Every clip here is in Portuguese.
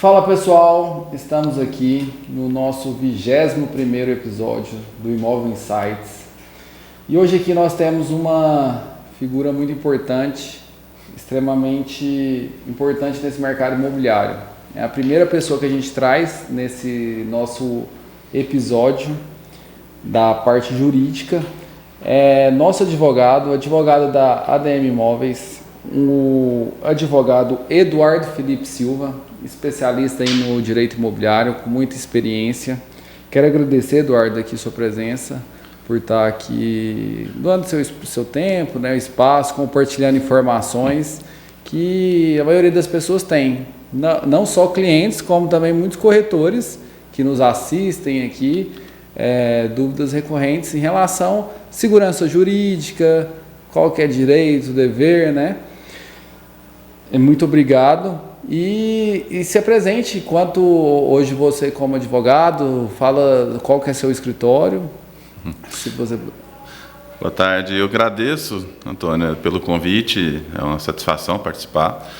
Fala pessoal, estamos aqui no nosso 21º episódio do Imóvel Insights e hoje aqui nós temos uma figura muito importante, extremamente importante nesse mercado imobiliário. É a primeira pessoa que a gente traz nesse nosso episódio da parte jurídica, é nosso advogado da ADM Imóveis, o advogado Eduardo Felipe Silva, especialista aí no direito imobiliário, com muita experiência. Quero agradecer, Eduardo, aqui sua presença, por estar aqui dando seu tempo, né, o espaço, compartilhando informações que a maioria das pessoas tem. Não só clientes, como também muitos corretores que nos assistem aqui, dúvidas recorrentes em relação à segurança jurídica, qual que é direito, dever, né? Muito obrigado. E se apresente enquanto hoje você, como advogado, fala qual que é seu escritório. Se você... Boa tarde, eu agradeço, Antônio, pelo convite, é uma satisfação participar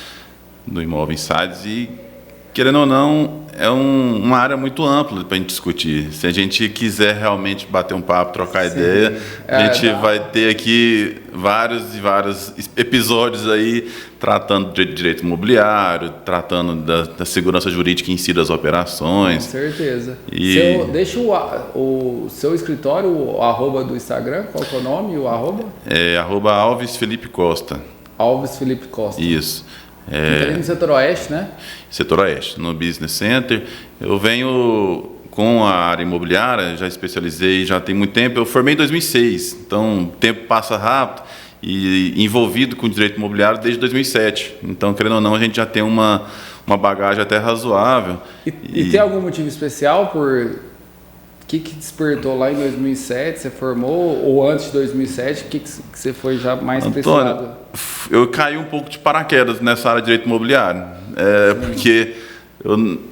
do Imóvel Insights e, querendo ou não, é uma área muito ampla para a gente discutir. Se a gente quiser realmente bater um papo, trocar ideia, a gente vai ter aqui vários episódios aí tratando de direito imobiliário, tratando da segurança jurídica em si das operações. Com certeza. Deixa o seu escritório, o arroba do Instagram, qual que é o nome, o arroba? É @Alves Felipe Costa. Alves Felipe Costa. Isso. Ali no setor oeste, né? Setor oeste, no Business Center. Eu venho com a área imobiliária, já especializei, já tem muito tempo. Eu formei em 2006, então o tempo passa rápido e envolvido com o direito imobiliário desde 2007. Então, querendo ou não, a gente já tem uma bagagem até razoável. E tem algum motivo especial por... O que despertou lá em 2007? Você formou ou antes de 2007? O que você foi já mais especializado? Eu caí um pouco de paraquedas nessa área de direito imobiliário, porque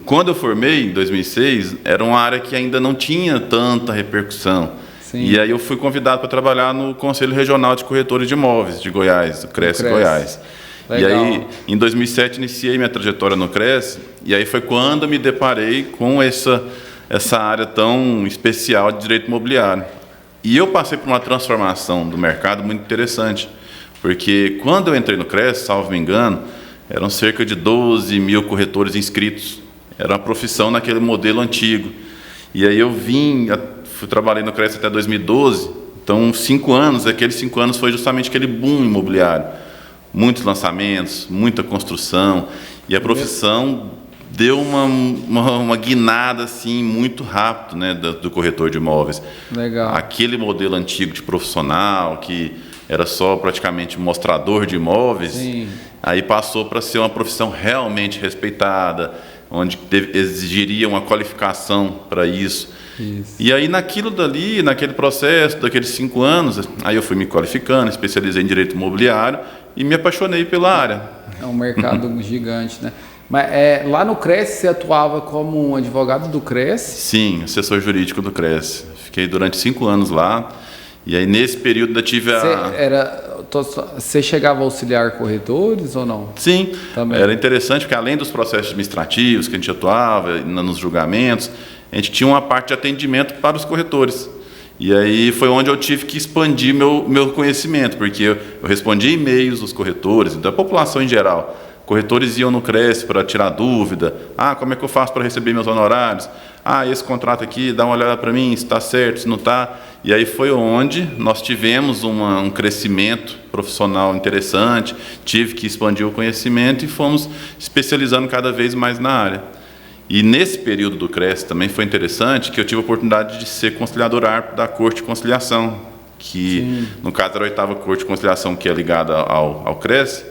quando eu formei em 2006 era uma área que ainda não tinha tanta repercussão. Sim. E aí eu fui convidado para trabalhar no Conselho Regional de Corretores de Imóveis de Goiás, do CRES Goiás. Legal. E aí, em 2007, iniciei minha trajetória no CRES, e aí foi quando eu me deparei com essa área tão especial de direito imobiliário. E eu passei por uma transformação do mercado muito interessante, porque quando eu entrei no CRES, salvo me engano, eram cerca de 12 mil corretores inscritos. Era uma profissão naquele modelo antigo. E aí eu trabalhei no CRES até 2012, então 5 anos, aqueles 5 anos foi justamente aquele boom imobiliário. Muitos lançamentos, muita construção, e a profissão deu uma guinada assim muito rápido, né, do corretor de imóveis. Legal. Aquele modelo antigo de profissional que era só praticamente mostrador de imóveis. Sim. Aí passou para ser uma profissão realmente respeitada, onde exigiria uma qualificação para isso. E aí naquele processo, daqueles 5 anos, aí eu fui me qualificando, especializei em direito imobiliário e me apaixonei pela área. É um mercado gigante, né? Mas lá no CRES você atuava como um advogado do CRES? Sim, assessor jurídico do CRES. Fiquei durante 5 anos lá. E aí nesse período eu tive Você chegava a auxiliar corretores ou não? Sim, também. Era interessante porque além dos processos administrativos que a gente atuava, nos julgamentos, a gente tinha uma parte de atendimento para os corretores. E aí foi onde eu tive que expandir meu conhecimento, porque eu respondia e-mails dos corretores, da população em geral. Corretores iam no CRES para tirar dúvida. Como é que eu faço para receber meus honorários? Esse contrato aqui, dá uma olhada para mim, se está certo, se não está. E aí foi onde nós tivemos um crescimento profissional interessante, tive que expandir o conhecimento e fomos especializando cada vez mais na área. E nesse período do CRES também foi interessante que eu tive a oportunidade de ser conciliador árbitro da Corte de Conciliação, que Sim. no caso era a 8ª Corte de Conciliação, que é ligada ao CRES.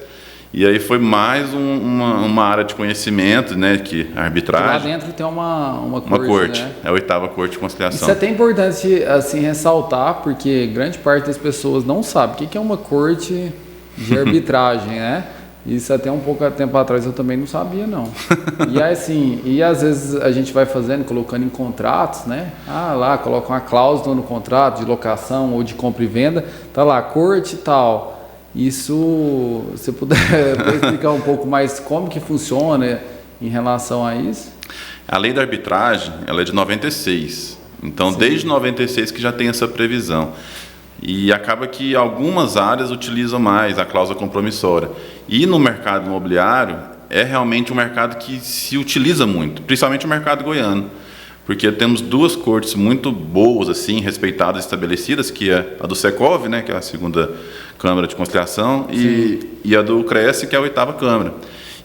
E aí foi mais uma área de conhecimento, né, que a arbitragem. Lá dentro tem uma corte, né? É a 8ª Corte de Conciliação. Isso é até importante assim ressaltar, porque grande parte das pessoas não sabe o que é uma corte de arbitragem, né? Isso até um pouco tempo atrás eu também não sabia, não. E às vezes a gente vai colocando em contratos, né? Lá coloca uma cláusula no contrato de locação ou de compra e venda, tá lá, corte e tal. Isso, se puder explicar um pouco mais como que funciona em relação a isso? A lei da arbitragem, ela é de 96. Então, Sim. desde 96 que já tem essa previsão. E acaba que algumas áreas utilizam mais a cláusula compromissória. E no mercado imobiliário, é realmente um mercado que se utiliza muito, principalmente o mercado goiano. Porque temos duas cortes muito boas, assim, respeitadas, estabelecidas, que é a do Secov, né, que é a segunda Câmara de Conciliação, e a do CRES, que é a oitava Câmara.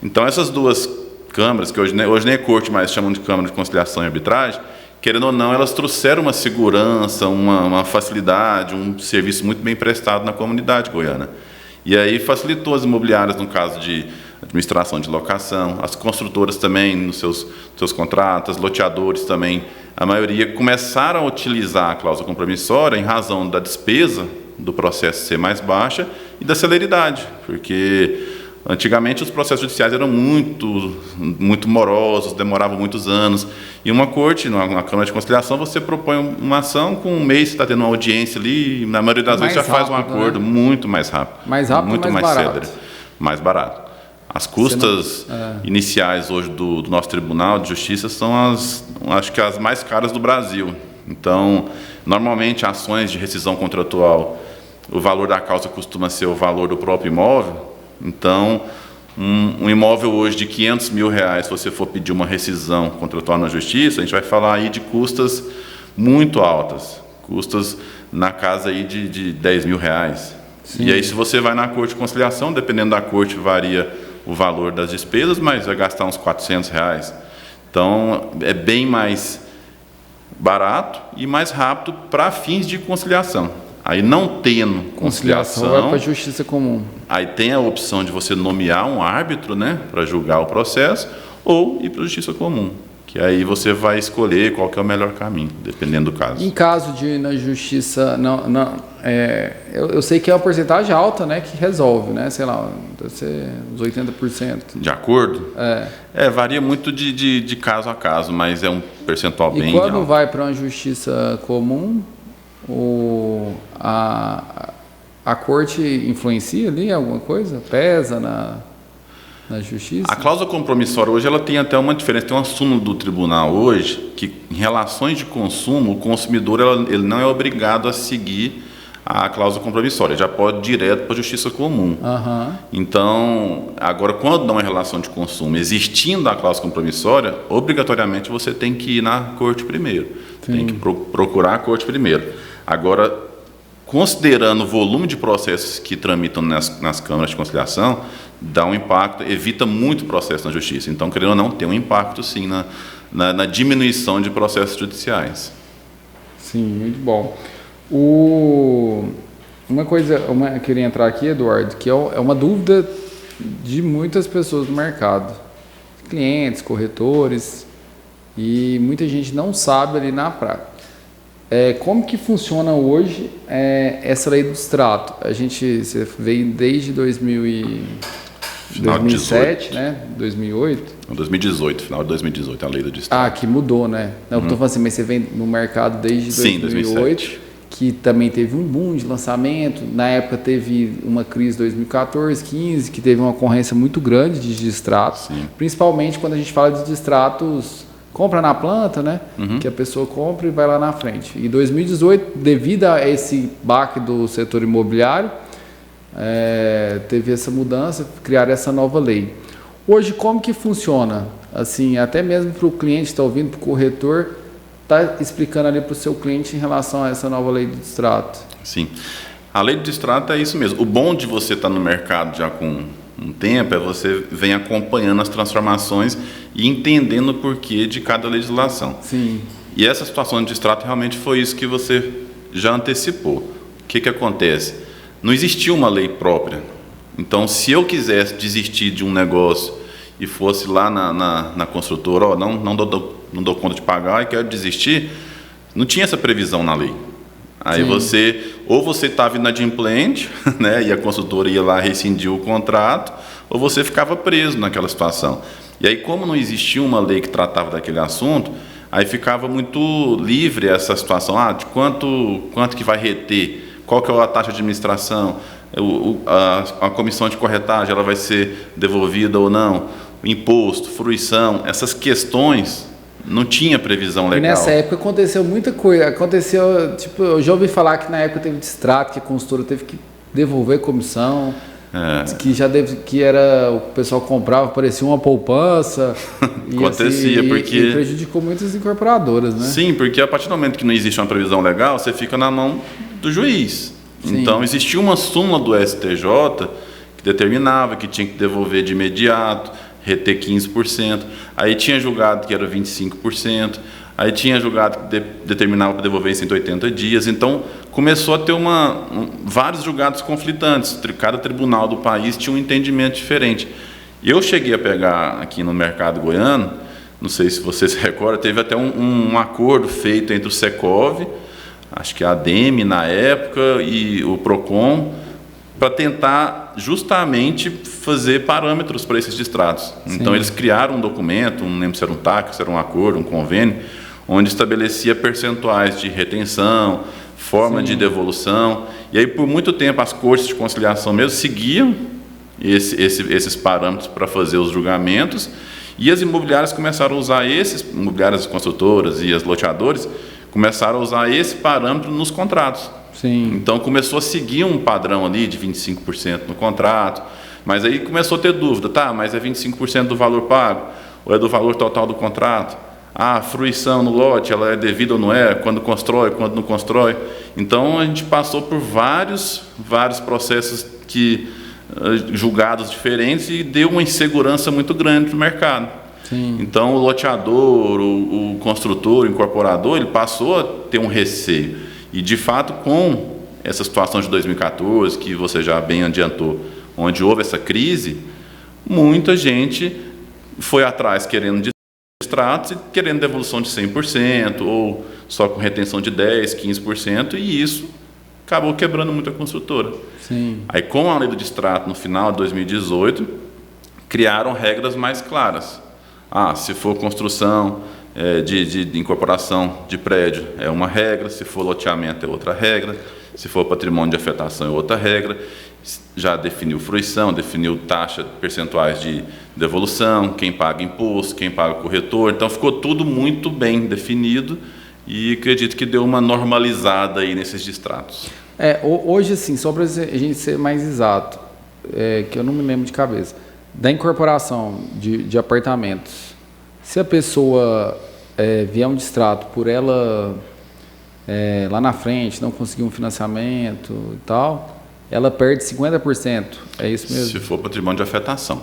Então, essas duas câmaras, que hoje nem é corte, mas chamam de Câmara de Conciliação e Arbitragem, querendo ou não, elas trouxeram uma segurança, uma facilidade, um serviço muito bem prestado na comunidade goiana. E aí facilitou as imobiliárias, no caso de administração de locação, as construtoras também nos seus contratos, loteadores também, a maioria começaram a utilizar a cláusula compromissória em razão da despesa do processo ser mais baixa e da celeridade, porque antigamente os processos judiciais eram muito morosos, demoravam muitos anos. E uma corte, na Câmara de Conciliação, você propõe uma ação, com um mês você está tendo uma audiência ali, e na maioria das vezes já faz um acordo, né? Muito mais rápido. Mais rápido, muito mais barato. Mais barato. As custas iniciais hoje do nosso Tribunal de Justiça são acho que as mais caras do Brasil. Então, normalmente, ações de rescisão contratual, o valor da causa costuma ser o valor do próprio imóvel. Então, um imóvel hoje de R$500 mil, se você for pedir uma rescisão contratual na Justiça, a gente vai falar aí de custas muito altas, custas na casa aí de R$10 mil. Sim. E aí, se você vai na Corte de Conciliação, dependendo da corte, varia o valor das despesas, mas vai gastar uns R$400. Então, é bem mais barato e mais rápido para fins de conciliação. Aí, não tendo conciliação, vai para a justiça comum. Aí tem a opção de você nomear um árbitro, né, para julgar o processo, ou ir para a justiça comum, que aí você vai escolher qual que é o melhor caminho, dependendo do caso. Em caso de ir na justiça, eu sei que é uma porcentagem alta, né, que resolve, né, sei lá, deve ser uns 80%. De acordo? Varia muito de caso a caso, mas é um percentual bem alto. E quando vai para uma justiça comum, a corte influencia ali alguma coisa? Pesa na justiça? A cláusula compromissória hoje ela tem até uma diferença. Tem uma súmula do tribunal hoje que, em relações de consumo, o consumidor ele não é obrigado a seguir a cláusula compromissória, já pode ir direto para a justiça comum. Uhum. Então, agora, quando não é relação de consumo, existindo a cláusula compromissória, obrigatoriamente você tem que ir na corte primeiro. Sim. Tem que procurar a corte primeiro. Agora, considerando o volume de processos que tramitam nas câmaras de conciliação, dá um impacto, evita muito processo na justiça. Então, querendo ou não, tem um impacto, sim, na diminuição de processos judiciais. Sim, muito bom. Uma coisa, eu queria entrar aqui, Eduardo, que é uma dúvida de muitas pessoas do mercado, clientes, corretores, e muita gente não sabe ali na prática. Como que funciona hoje essa lei do distrato? Você veio desde 2007, né? 2008? 2018, final de 2018, a lei do distrato. Que mudou, né? Não, eu tô falando assim, mas você vem no mercado desde 2008, 2007. Que também teve um boom de lançamento. Na época teve uma crise 2014, 15, que teve uma concorrência muito grande de distratos, principalmente quando a gente fala de distratos compra na planta, né? Que a pessoa compra e vai lá na frente. Em 2018, devido a esse baque do setor imobiliário, teve essa mudança, criaram essa nova lei. Hoje, como que funciona? Assim, até mesmo para o cliente que está ouvindo, para o corretor, está explicando ali para o seu cliente em relação a essa nova lei do distrato. Sim. A lei do distrato é isso mesmo. O bom de você estar no mercado já com um tempo é você vem acompanhando as transformações e entendendo o porquê de cada legislação. Sim. E essa situação de distrato realmente foi isso que você já antecipou. O que acontece? Não existia uma lei própria. Então, se eu quisesse desistir de um negócio e fosse lá na construtora, não dou conta de pagar e quero desistir, não tinha essa previsão na lei. Aí você estava inadimplente, né, e a consultora ia lá rescindir o contrato, ou você ficava preso naquela situação. E aí, como não existia uma lei que tratava daquele assunto, aí ficava muito livre essa situação, de quanto que vai reter, qual que é a taxa de administração, a comissão de corretagem ela vai ser devolvida ou não, imposto, fruição, essas questões não tinha previsão legal. E nessa época aconteceu muita coisa. Aconteceu, tipo, eu já ouvi falar que na época teve distrato, que a consultora teve que devolver comissão, que era o pessoal comprava, parecia uma poupança. Acontecia, assim, porque... E prejudicou muitas incorporadoras, né? Sim, porque a partir do momento que não existe uma previsão legal, você fica na mão do juiz. Sim. Então, existia uma súmula do STJ que determinava que tinha que devolver de imediato, reter 15%, aí tinha julgado que era 25%, aí tinha julgado que determinava para devolver em 180 dias, então começou a ter vários julgados conflitantes, cada tribunal do país tinha um entendimento diferente. Eu cheguei a pegar aqui no mercado goiano, não sei se você se recorda, teve até um acordo feito entre o Secov, acho que a ADEME na época e o PROCON, para tentar justamente fazer parâmetros para esses distratos. Sim. Então eles criaram um documento, não lembro se era um TAC, se era um acordo, um convênio, onde estabelecia percentuais de retenção, forma Sim. de devolução, e aí por muito tempo as cortes de conciliação mesmo seguiam esses parâmetros para fazer os julgamentos, e as imobiliárias começaram a usar imobiliárias construtoras e as loteadores começaram a usar esse parâmetro nos contratos. Sim. Então começou a seguir um padrão ali de 25% no contrato, mas aí começou a ter dúvida, mas é 25% do valor pago, ou é do valor total do contrato? A fruição no lote, ela é devida ou não é? Quando constrói, quando não constrói? Então a gente passou por vários processos julgados diferentes e deu uma insegurança muito grande no mercado. Sim. Então o loteador, o construtor, o incorporador, ele passou a ter um receio. E, de fato, com essa situação de 2014, que você já bem adiantou, onde houve essa crise, muita gente foi atrás querendo distratos e querendo devolução de 100%, ou só com retenção de 10%, 15%, e isso acabou quebrando muito a construtora. Sim. Aí, com a lei do distrato, no final de 2018, criaram regras mais claras. Se for construção... de incorporação de prédio é uma regra, se for loteamento é outra regra, se for patrimônio de afetação é outra regra, já definiu fruição, definiu taxa, percentuais de devolução, quem paga imposto, quem paga corretor, então ficou tudo muito bem definido e acredito que deu uma normalizada aí nesses distratos. Hoje, assim, só para a gente ser mais exato, que eu não me lembro de cabeça, da incorporação de apartamentos, se a pessoa vier um distrato por ela lá na frente, não conseguir um financiamento e tal, ela perde 50%, é isso mesmo? Se for patrimônio de afetação.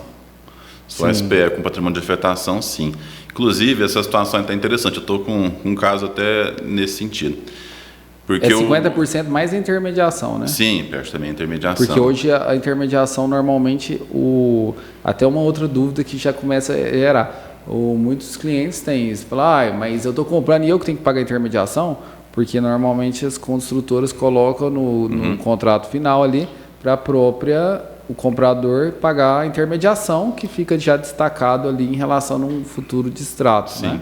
Se for SPE com patrimônio de afetação, sim. Inclusive, essa situação é até interessante, eu estou com um caso até nesse sentido. Porque 50% mais a intermediação, né? Sim, perde também a intermediação. Porque hoje a intermediação, normalmente, até uma outra dúvida que já começa a gerar. Muitos clientes têm isso, falam, mas eu estou comprando e eu que tenho que pagar a intermediação, porque normalmente as construtoras colocam no contrato final ali para o comprador pagar a intermediação, que fica já destacado ali em relação a um futuro distrato. Sim. Né?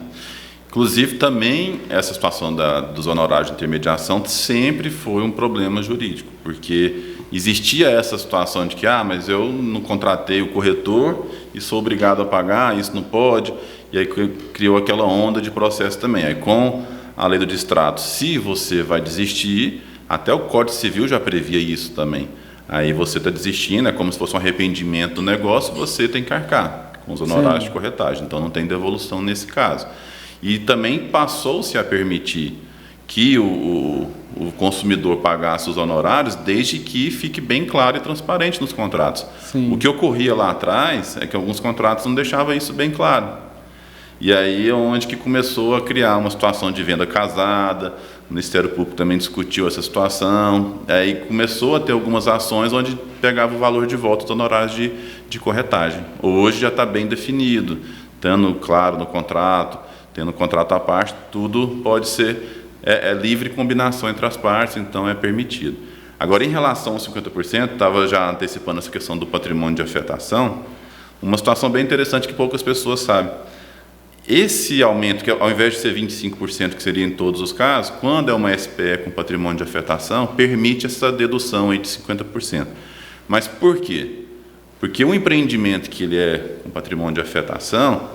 Inclusive também essa situação dos honorários de intermediação sempre foi um problema jurídico, porque existia essa situação de que, mas eu não contratei o corretor e sou obrigado a pagar, isso não pode, e aí criou aquela onda de processo também. Aí com a lei do distrato, se você vai desistir, até o Código Civil já previa isso também. Aí você está desistindo, é como se fosse um arrependimento do negócio, você tem que arcar com os honorários de corretagem, então não tem devolução nesse caso. E também passou-se a permitir que o consumidor pagasse os honorários desde que fique bem claro e transparente nos contratos. Sim. O que ocorria lá atrás é que alguns contratos não deixavam isso bem claro. E aí é onde que começou a criar uma situação de venda casada, o Ministério Público também discutiu essa situação, aí começou a ter algumas ações onde pegava o valor de volta dos honorários de corretagem. Hoje já está bem definido, estando claro no contrato, tendo contrato à parte, tudo pode ser... É livre combinação entre as partes, então é permitido. Agora, em relação aos 50%, estava já antecipando essa questão do patrimônio de afetação, uma situação bem interessante que poucas pessoas sabem. Esse aumento, que ao invés de ser 25%, que seria em todos os casos, quando é uma SPE com patrimônio de afetação, permite essa dedução aí de 50%. Mas por quê? Porque um empreendimento que ele é um patrimônio de afetação,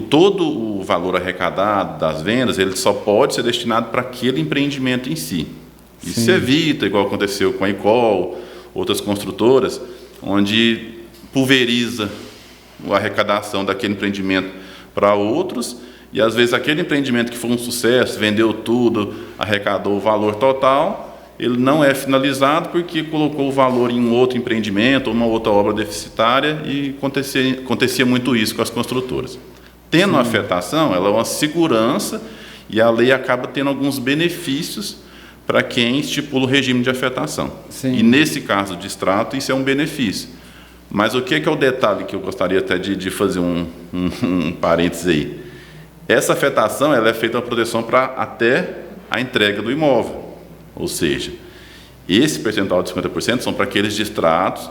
todo o valor arrecadado das vendas, ele só pode ser destinado para aquele empreendimento em si. Isso evita, igual aconteceu com a Icol, outras construtoras, onde pulveriza a arrecadação daquele empreendimento para outros, e às vezes aquele empreendimento que foi um sucesso, vendeu tudo, arrecadou o valor total, ele não é finalizado porque colocou o valor em um outro empreendimento ou uma outra obra deficitária, e acontecia muito isso com as construtoras. Tendo uma afetação, ela é uma segurança, e a lei acaba tendo alguns benefícios para quem estipula o regime de afetação. E nesse caso de extrato, isso é um benefício. Mas o que é o detalhe que eu gostaria até de fazer um parênteses aí? Essa afetação ela é feita uma proteção para até a entrega do imóvel. Ou seja, esse percentual de 50% são para aqueles distratos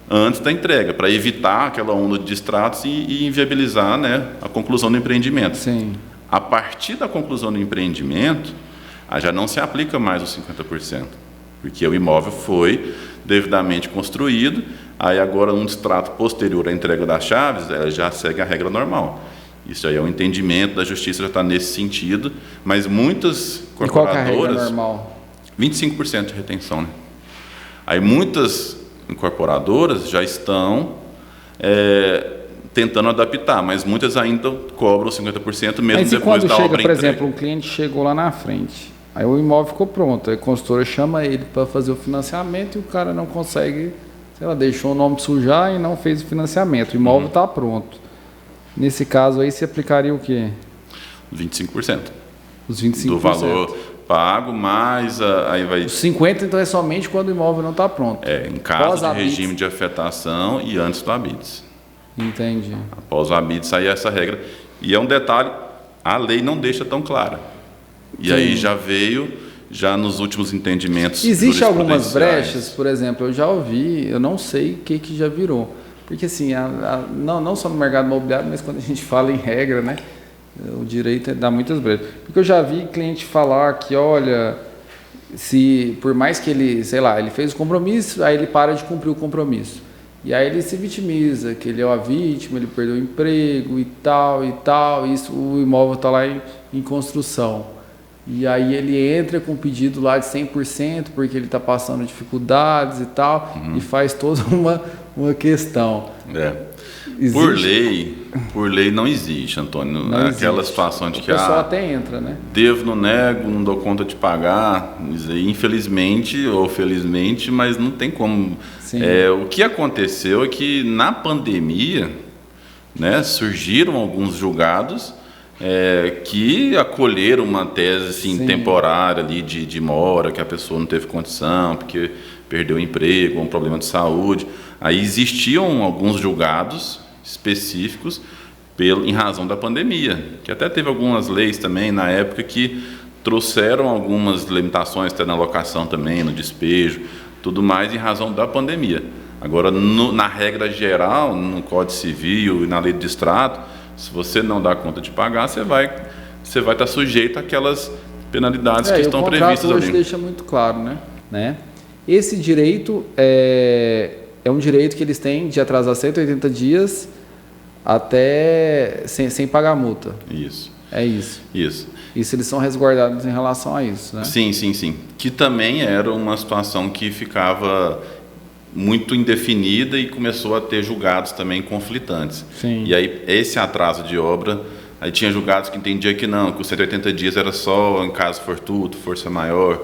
antes da entrega, para evitar aquela onda de distratos e inviabilizar, né, a conclusão do empreendimento. A partir da conclusão do empreendimento, já não se aplica mais os 50%, porque o imóvel foi devidamente construído, aí agora um distrato posterior à entrega das chaves, ela já segue a regra normal. Isso aí é um entendimento da justiça, já está nesse sentido, mas muitas incorporadoras... E qual que é a regra normal? 25% de retenção, né? Aí muitas incorporadoras já estão tentando adaptar, mas muitas ainda cobram 50% mesmo mas depois da obra entregue. Por exemplo, um cliente chegou lá na frente, aí o imóvel ficou pronto, a consultora chama ele para fazer o financiamento e o cara não consegue, sei lá, deixou o nome sujar e não fez o financiamento, o imóvel está pronto. Nesse caso aí, se aplicaria o quê? 25%. Os 25%. Do valor pago, mais aí vai... Os 50% então é somente quando o imóvel não está pronto. Em caso de regime de afetação e antes do habites. Entendi. Após o habites, aí essa regra. E é um detalhe, a lei não deixa tão clara. E aí já veio, já nos últimos entendimentos... Existem algumas brechas, por exemplo, eu já ouvi, eu não sei o que já virou. Porque assim, não só no mercado imobiliário, mas quando a gente fala em regra, né? O direito dá muitas brechas. Porque eu já vi cliente falar que, olha, se por mais que ele, sei lá, ele fez o compromisso, aí ele para de cumprir o compromisso. E aí ele se vitimiza, que ele é a vítima, ele perdeu o emprego e tal, isso, o imóvel está lá em construção. E aí ele entra com um pedido lá de 100%, porque ele está passando dificuldades e tal, e faz toda uma questão. Por lei não existe, Antônio. Não aquela existe. Situação de que o pessoal até entra, né? Devo, não nego, não dou conta de pagar. Infelizmente ou felizmente, mas não tem como. O que aconteceu é que na pandemia, né, surgiram alguns julgados que acolheram uma tese assim, temporária ali de mora, que a pessoa não teve condição, porque perdeu o emprego, um problema de saúde. Aí existiam alguns julgados específicos em razão da pandemia, que até teve algumas leis também na época que trouxeram algumas limitações até na locação também, no despejo, tudo mais em razão da pandemia. Agora, na regra geral, no Código Civil e na lei do distrato, se você não dá conta de pagar, você vai estar sujeito àquelas penalidades que estão previstas ali. O contrato hoje deixa muito claro, né? Esse direito é um direito que eles têm de atrasar 180 dias até sem pagar multa. Isso. É isso. Isso. Isso eles são resguardados em relação a isso, né? Sim. Que também era uma situação que ficava muito indefinida e começou a ter julgados também conflitantes. E aí esse atraso de obra, aí tinha julgados que entendiam que não, que os 180 dias era só em caso fortuito, força maior.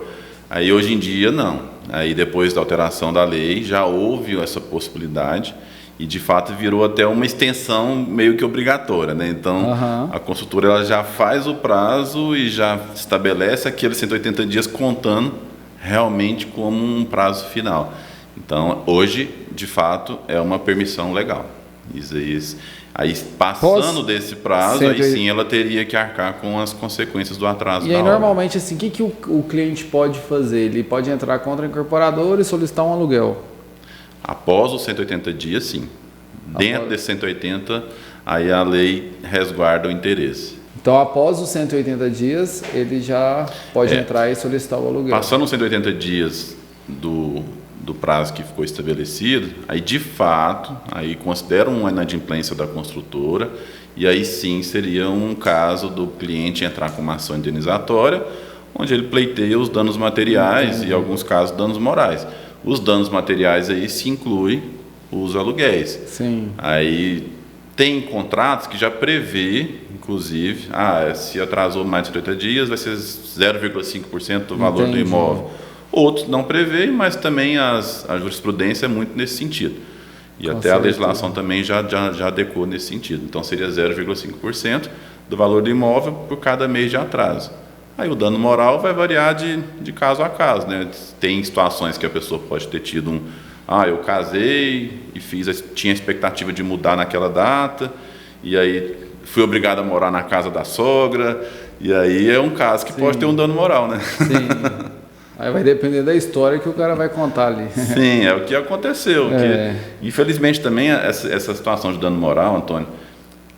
Aí hoje em dia não. Aí depois da alteração da lei já houve essa possibilidade e de fato virou até uma extensão meio que obrigatória, né? Então a consultora ela já faz o prazo e já estabelece aqueles 180 dias contando realmente como um prazo final. Então hoje de fato é uma permissão legal. Isso. Aí passando desse prazo, aí sim ela teria que arcar com as consequências do atraso da obra. E aí normalmente assim, o que o cliente pode fazer? Ele pode entrar contra a incorporadora e solicitar um aluguel? Após os 180 dias, sim. Dentro desses 180, aí a lei resguarda o interesse. Então, após os 180 dias, ele já pode entrar e solicitar o aluguel. Passando os 180 dias do prazo que ficou estabelecido, aí de fato, aí consideram uma inadimplência da construtora, e aí sim seria um caso do cliente entrar com uma ação indenizatória, onde ele pleiteia os danos materiais e, em alguns casos, danos morais. Os danos materiais aí se incluem os aluguéis. Sim. Aí tem contratos que já prevê, inclusive, se atrasou mais de 30 dias, vai ser 0,5% do valor do imóvel. Outros não prevê, mas também a jurisprudência é muito nesse sentido. E com até certeza. A legislação também já adequou nesse sentido. Então, seria 0,5% do valor do imóvel por cada mês de atraso. Aí o dano moral vai variar de caso a caso, né? Tem situações que a pessoa pode ter tido eu casei e tinha a expectativa de mudar naquela data, e aí fui obrigado a morar na casa da sogra, e aí é um caso que pode ter um dano moral, né? Sim. Aí vai depender da história que o cara vai contar ali. Sim, é o que aconteceu. Infelizmente também essa situação de dano moral, Antônio,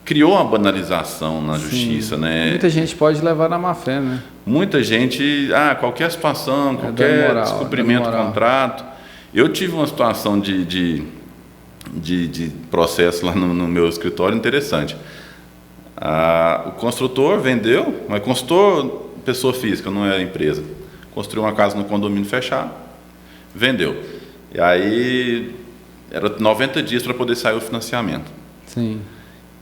criou uma banalização na justiça, né? Muita gente pode levar na má fé, né? Muita gente, qualquer situação, qualquer descumprimento do contrato. Eu tive uma situação de processo lá no meu escritório interessante. O construtor vendeu, mas construtor, pessoa física, não é empresa. Construiu uma casa no condomínio fechado, vendeu. E aí, era 90 dias para poder sair o financiamento. Sim.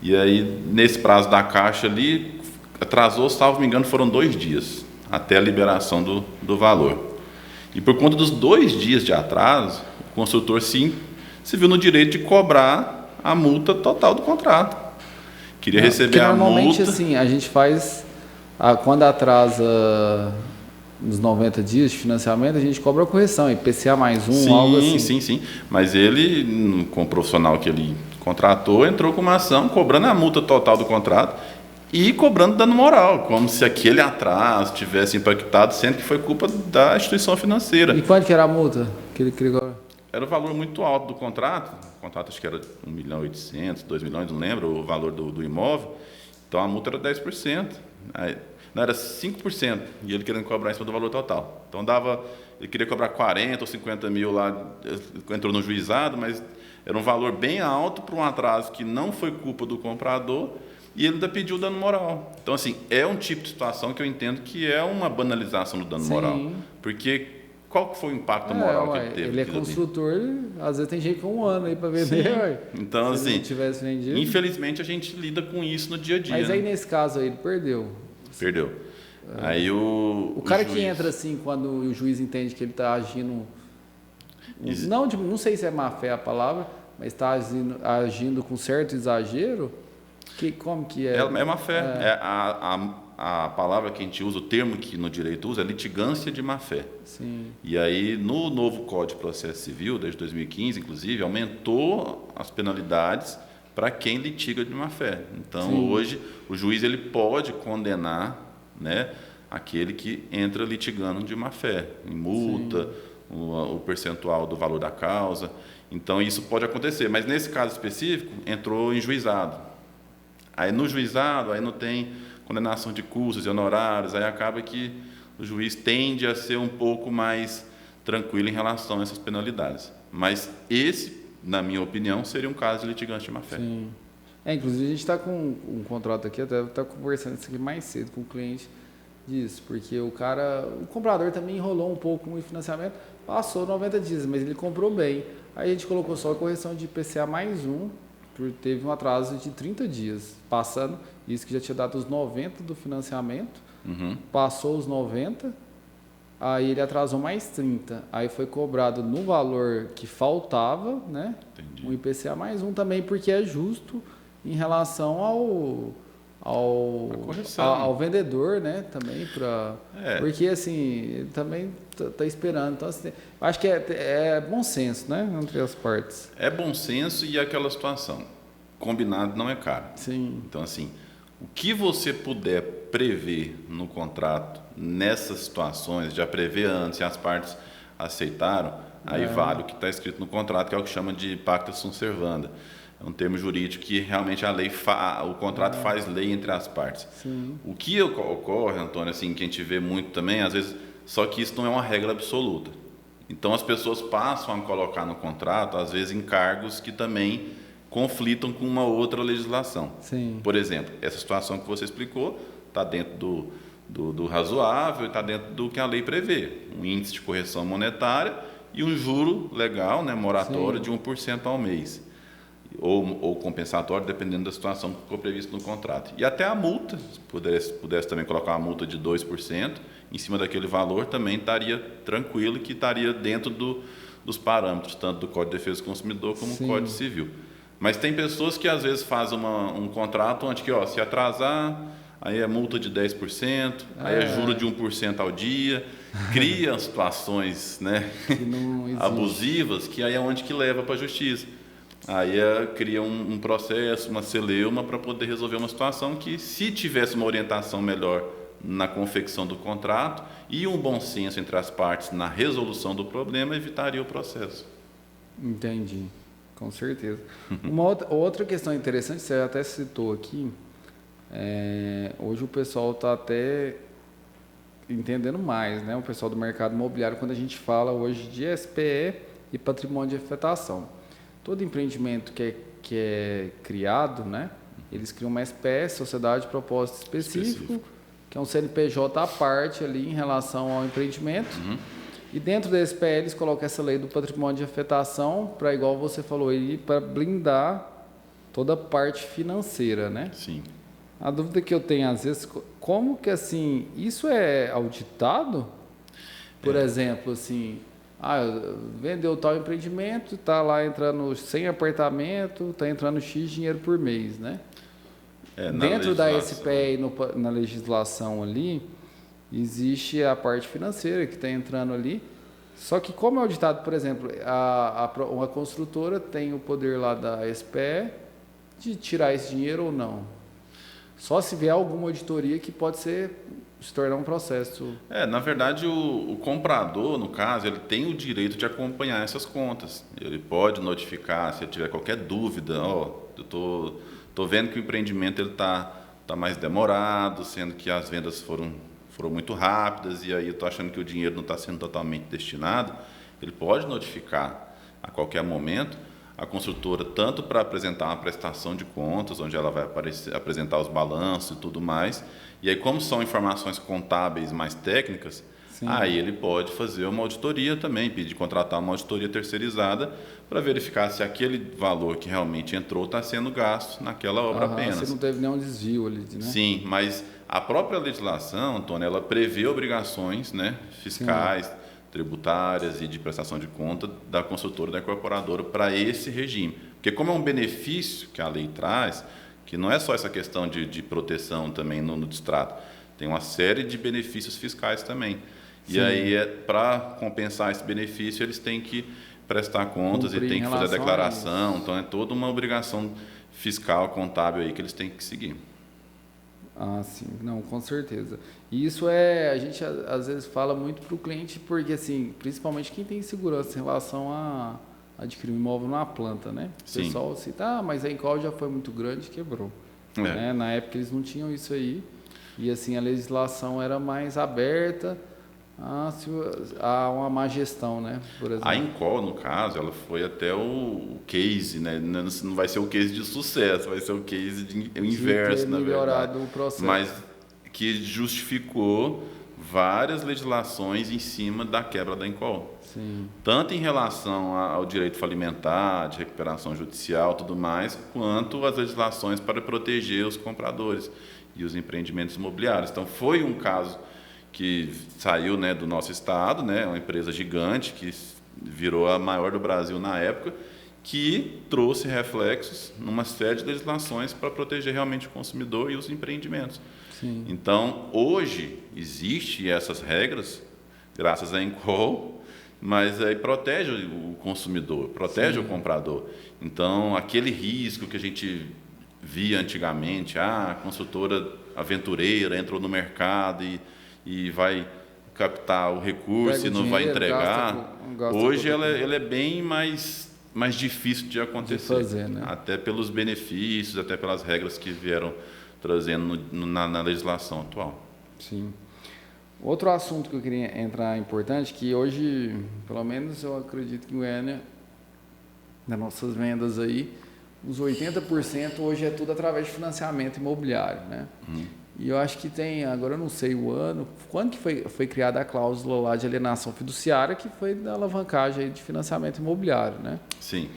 E aí, nesse prazo da Caixa ali, atrasou, salvo me engano, foram 2 dias, até a liberação do valor. E por conta dos 2 dias de atraso, o construtor sim se viu no direito de cobrar a multa total do contrato. Queria receber a multa. Normalmente, assim, a gente faz, quando atrasa nos 90 dias de financiamento, a gente cobra a correção, IPCA mais um, algo assim. Sim. Mas ele, com o profissional que ele contratou, entrou com uma ação cobrando a multa total do contrato e cobrando dano moral, como se aquele atraso tivesse impactado, sendo que foi culpa da instituição financeira. E quanto que era a multa que ele queria? Era o valor muito alto do contrato. O contrato acho que era 1.800.000, 2 milhões, não lembro o valor do imóvel. Então a multa era 10%. Aí, não, era 5%, e ele querendo cobrar em cima do valor total. Então ele queria cobrar 40 ou 50 mil lá, entrou no juizado, mas era um valor bem alto para um atraso que não foi culpa do comprador, e ele ainda pediu dano moral. Então, assim, é um tipo de situação que eu entendo que é uma banalização do dano moral. Porque qual que foi o impacto moral que ele teve? Ele é construtor, às vezes tem gente com 1 ano aí para vender. Então, se assim, ele tivesse vendido. Infelizmente a gente lida com isso no dia a dia. Mas aí nesse caso aí ele perdeu. Perdeu. Aí o cara juiz... que entra assim quando o juiz entende que ele está agindo, não sei se é má fé a palavra, mas está agindo com certo exagero. Como que é? É má fé. A palavra que a gente usa, o termo que no direito usa, é litigância de má fé. Sim. E aí, no novo Código de Processo Civil, desde 2015, inclusive, aumentou as penalidades para quem litiga de má fé. Então, hoje, o juiz ele pode condenar, né, aquele que entra litigando de má fé, em multa, o percentual do valor da causa. Então, isso pode acontecer. Mas, nesse caso específico, entrou em juizado. Aí no juizado, aí não tem condenação de custos e honorários, aí acaba que o juiz tende a ser um pouco mais tranquilo em relação a essas penalidades. Mas esse, na minha opinião, seria um caso de litigante de má-fé. Sim. Inclusive a gente está com um contrato aqui, até está conversando isso aqui mais cedo com o cliente disso, porque o comprador também enrolou um pouco no financiamento, passou 90 dias, mas ele comprou bem. Aí a gente colocou só a correção de IPCA mais um, teve um atraso de 30 dias, passando, isso que já tinha dado os 90 do financiamento, passou os 90, aí ele atrasou mais 30, aí foi cobrado no valor que faltava, né? Entendi. Um IPCA mais um também, porque é justo em relação ao vendedor, né? Também porque assim, ele também está esperando. Então, assim, acho que é bom senso, né? Entre as partes. É bom senso e aquela situação. Combinado não é caro. Sim. Então, assim, o que você puder prever no contrato, nessas situações, já prever antes e as partes aceitaram, aí vale o que está escrito no contrato, que é o que chama de pacta sunt servanda. É um termo jurídico que realmente a lei o contrato faz lei entre as partes. Sim. O que ocorre, Antônio, assim, que a gente vê muito também, às vezes, só que isso não é uma regra absoluta. Então as pessoas passam a colocar no contrato, às vezes, encargos que também conflitam com uma outra legislação. Sim. Por exemplo, essa situação que você explicou está dentro do razoável e está dentro do que a lei prevê. Um índice de correção monetária e um juro legal, né, moratório, sim, de 1% ao mês. Ou compensatório, dependendo da situação que ficou prevista no contrato. E até a multa, se pudesse também colocar uma multa de 2% em cima daquele valor, também estaria tranquilo, que estaria dentro dos parâmetros, tanto do Código de Defesa do Consumidor como do Código Civil. Mas tem pessoas que às vezes fazem um contrato onde que, se atrasar, aí é multa de 10%, aí é juro de 1% ao dia, cria situações, né, abusivas, que aí é onde que leva para a justiça. Aí cria um processo, uma celeuma para poder resolver uma situação que, se tivesse uma orientação melhor na confecção do contrato e um bom senso entre as partes na resolução do problema, evitaria o processo. Entendi, com certeza. Uma outra questão interessante, você até citou aqui, hoje o pessoal está até entendendo mais, né? O pessoal do mercado imobiliário, quando a gente fala hoje de SPE e patrimônio de afetação. Todo empreendimento que é criado, né? Eles criam uma SPE, Sociedade de Propósito Específico, que é um CNPJ à parte ali em relação ao empreendimento. E dentro da SPE eles colocam essa lei do patrimônio de afetação para, igual você falou aí, para blindar toda a parte financeira, né? Sim. A dúvida que eu tenho às vezes, como que assim, isso é auditado? Por exemplo, assim, vendeu tal empreendimento, está lá entrando 100 apartamentos, está entrando X dinheiro por mês, né? Dentro da SPE e na legislação ali, existe a parte financeira que está entrando ali. Só que como é auditado, por exemplo, uma construtora tem o poder lá da SPE de tirar esse dinheiro ou não. Só se vier alguma auditoria que pode se tornar um processo. Na verdade, o comprador, no caso, ele tem o direito de acompanhar essas contas. Ele pode notificar, se ele tiver qualquer dúvida, eu tô vendo que o empreendimento está mais demorado, sendo que as vendas foram muito rápidas, e aí eu estou achando que o dinheiro não está sendo totalmente destinado. Ele pode notificar a qualquer momento a construtora, tanto para apresentar uma prestação de contas, onde ela vai apresentar os balanços e tudo mais. E aí, como são informações contábeis mais técnicas, aí ele pode fazer uma auditoria também, pedir contratar uma auditoria terceirizada para verificar se aquele valor que realmente entrou está sendo gasto naquela obra apenas. Se não teve nenhum desvio ali, né? Sim, mas a própria legislação, Antônio, ela prevê obrigações, né, fiscais, tributárias e de prestação de conta da construtora, da incorporadora para esse regime. Porque como é um benefício que a lei traz, que não é só essa questão de proteção também no distrato, tem uma série de benefícios fiscais também. E aí, para compensar esse benefício, eles têm que prestar contas e têm que fazer a declaração. Então, é toda uma obrigação fiscal, contábil aí que eles têm que seguir. Sim, não, com certeza. E isso a gente às vezes fala muito para o cliente, porque assim, principalmente quem tem segurança em relação a adquirir um imóvel numa planta, né? O pessoal cita, mas a Encol já foi muito grande, quebrou. Né? Na época eles não tinham isso aí, e assim, a legislação era mais aberta a uma má gestão, né? Por exemplo. A Encol, no caso, ela foi até o case, né? Não vai ser o case de sucesso, vai ser o case de inverso, na verdade. O processo. Mas que justificou várias legislações em cima da quebra da Encol. Sim. Tanto em relação ao direito falimentar, de recuperação judicial, tudo mais, quanto as legislações para proteger os compradores e os empreendimentos imobiliários. Então, foi um caso que saiu, né, do nosso estado, né, uma empresa gigante que virou a maior do Brasil na época, que trouxe reflexos numa série de legislações para proteger realmente o consumidor e os empreendimentos. Sim. Então, hoje, existem essas regras, graças à Encol, mas aí protege o consumidor, protege o comprador. Então, aquele risco que a gente via antigamente, a construtora aventureira entrou no mercado e vai captar o recurso e não vai entregar. Hoje ela é bem mais difícil de acontecer, de fazer, né? Até pelos benefícios, até pelas regras que vieram trazendo na legislação atual. Sim. Outro assunto que eu queria entrar importante, que hoje, pelo menos eu acredito que em Goiânia, nas nossas vendas aí, uns 80% hoje é tudo através de financiamento imobiliário, né? E eu acho que tem, agora eu não sei o ano, quando que foi criada a cláusula lá de alienação fiduciária, que foi da alavancagem aí de financiamento imobiliário, né? Sim,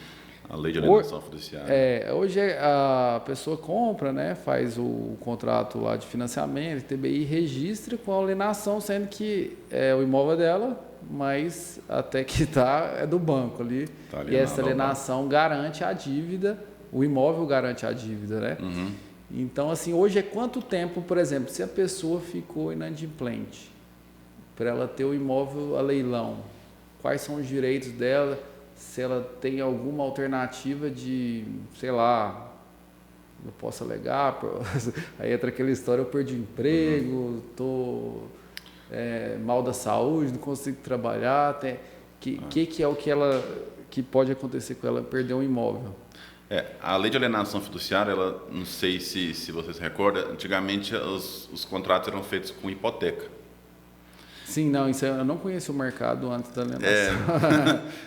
a lei de alienação fiduciária. Hoje a pessoa compra, né, faz o contrato lá de financiamento, TBI, registra com a alienação, sendo que o imóvel é dela, mas até que é do banco ali. Tá, e essa alienação garante a dívida, o imóvel garante a dívida, né? Então, assim, hoje é quanto tempo, por exemplo, se a pessoa ficou inadimplente, para ela ter o imóvel a leilão, quais são os direitos dela, se ela tem alguma alternativa de, sei lá, eu posso alegar, aí entra aquela história, eu perdi o emprego, estou mal da saúde, não consigo trabalhar, que é o que pode acontecer com ela perder um imóvel? A lei de alienação fiduciária, ela, não sei se você se recorda, antigamente os contratos eram feitos com hipoteca. Sim, não, isso eu não conheço o mercado antes da alienação.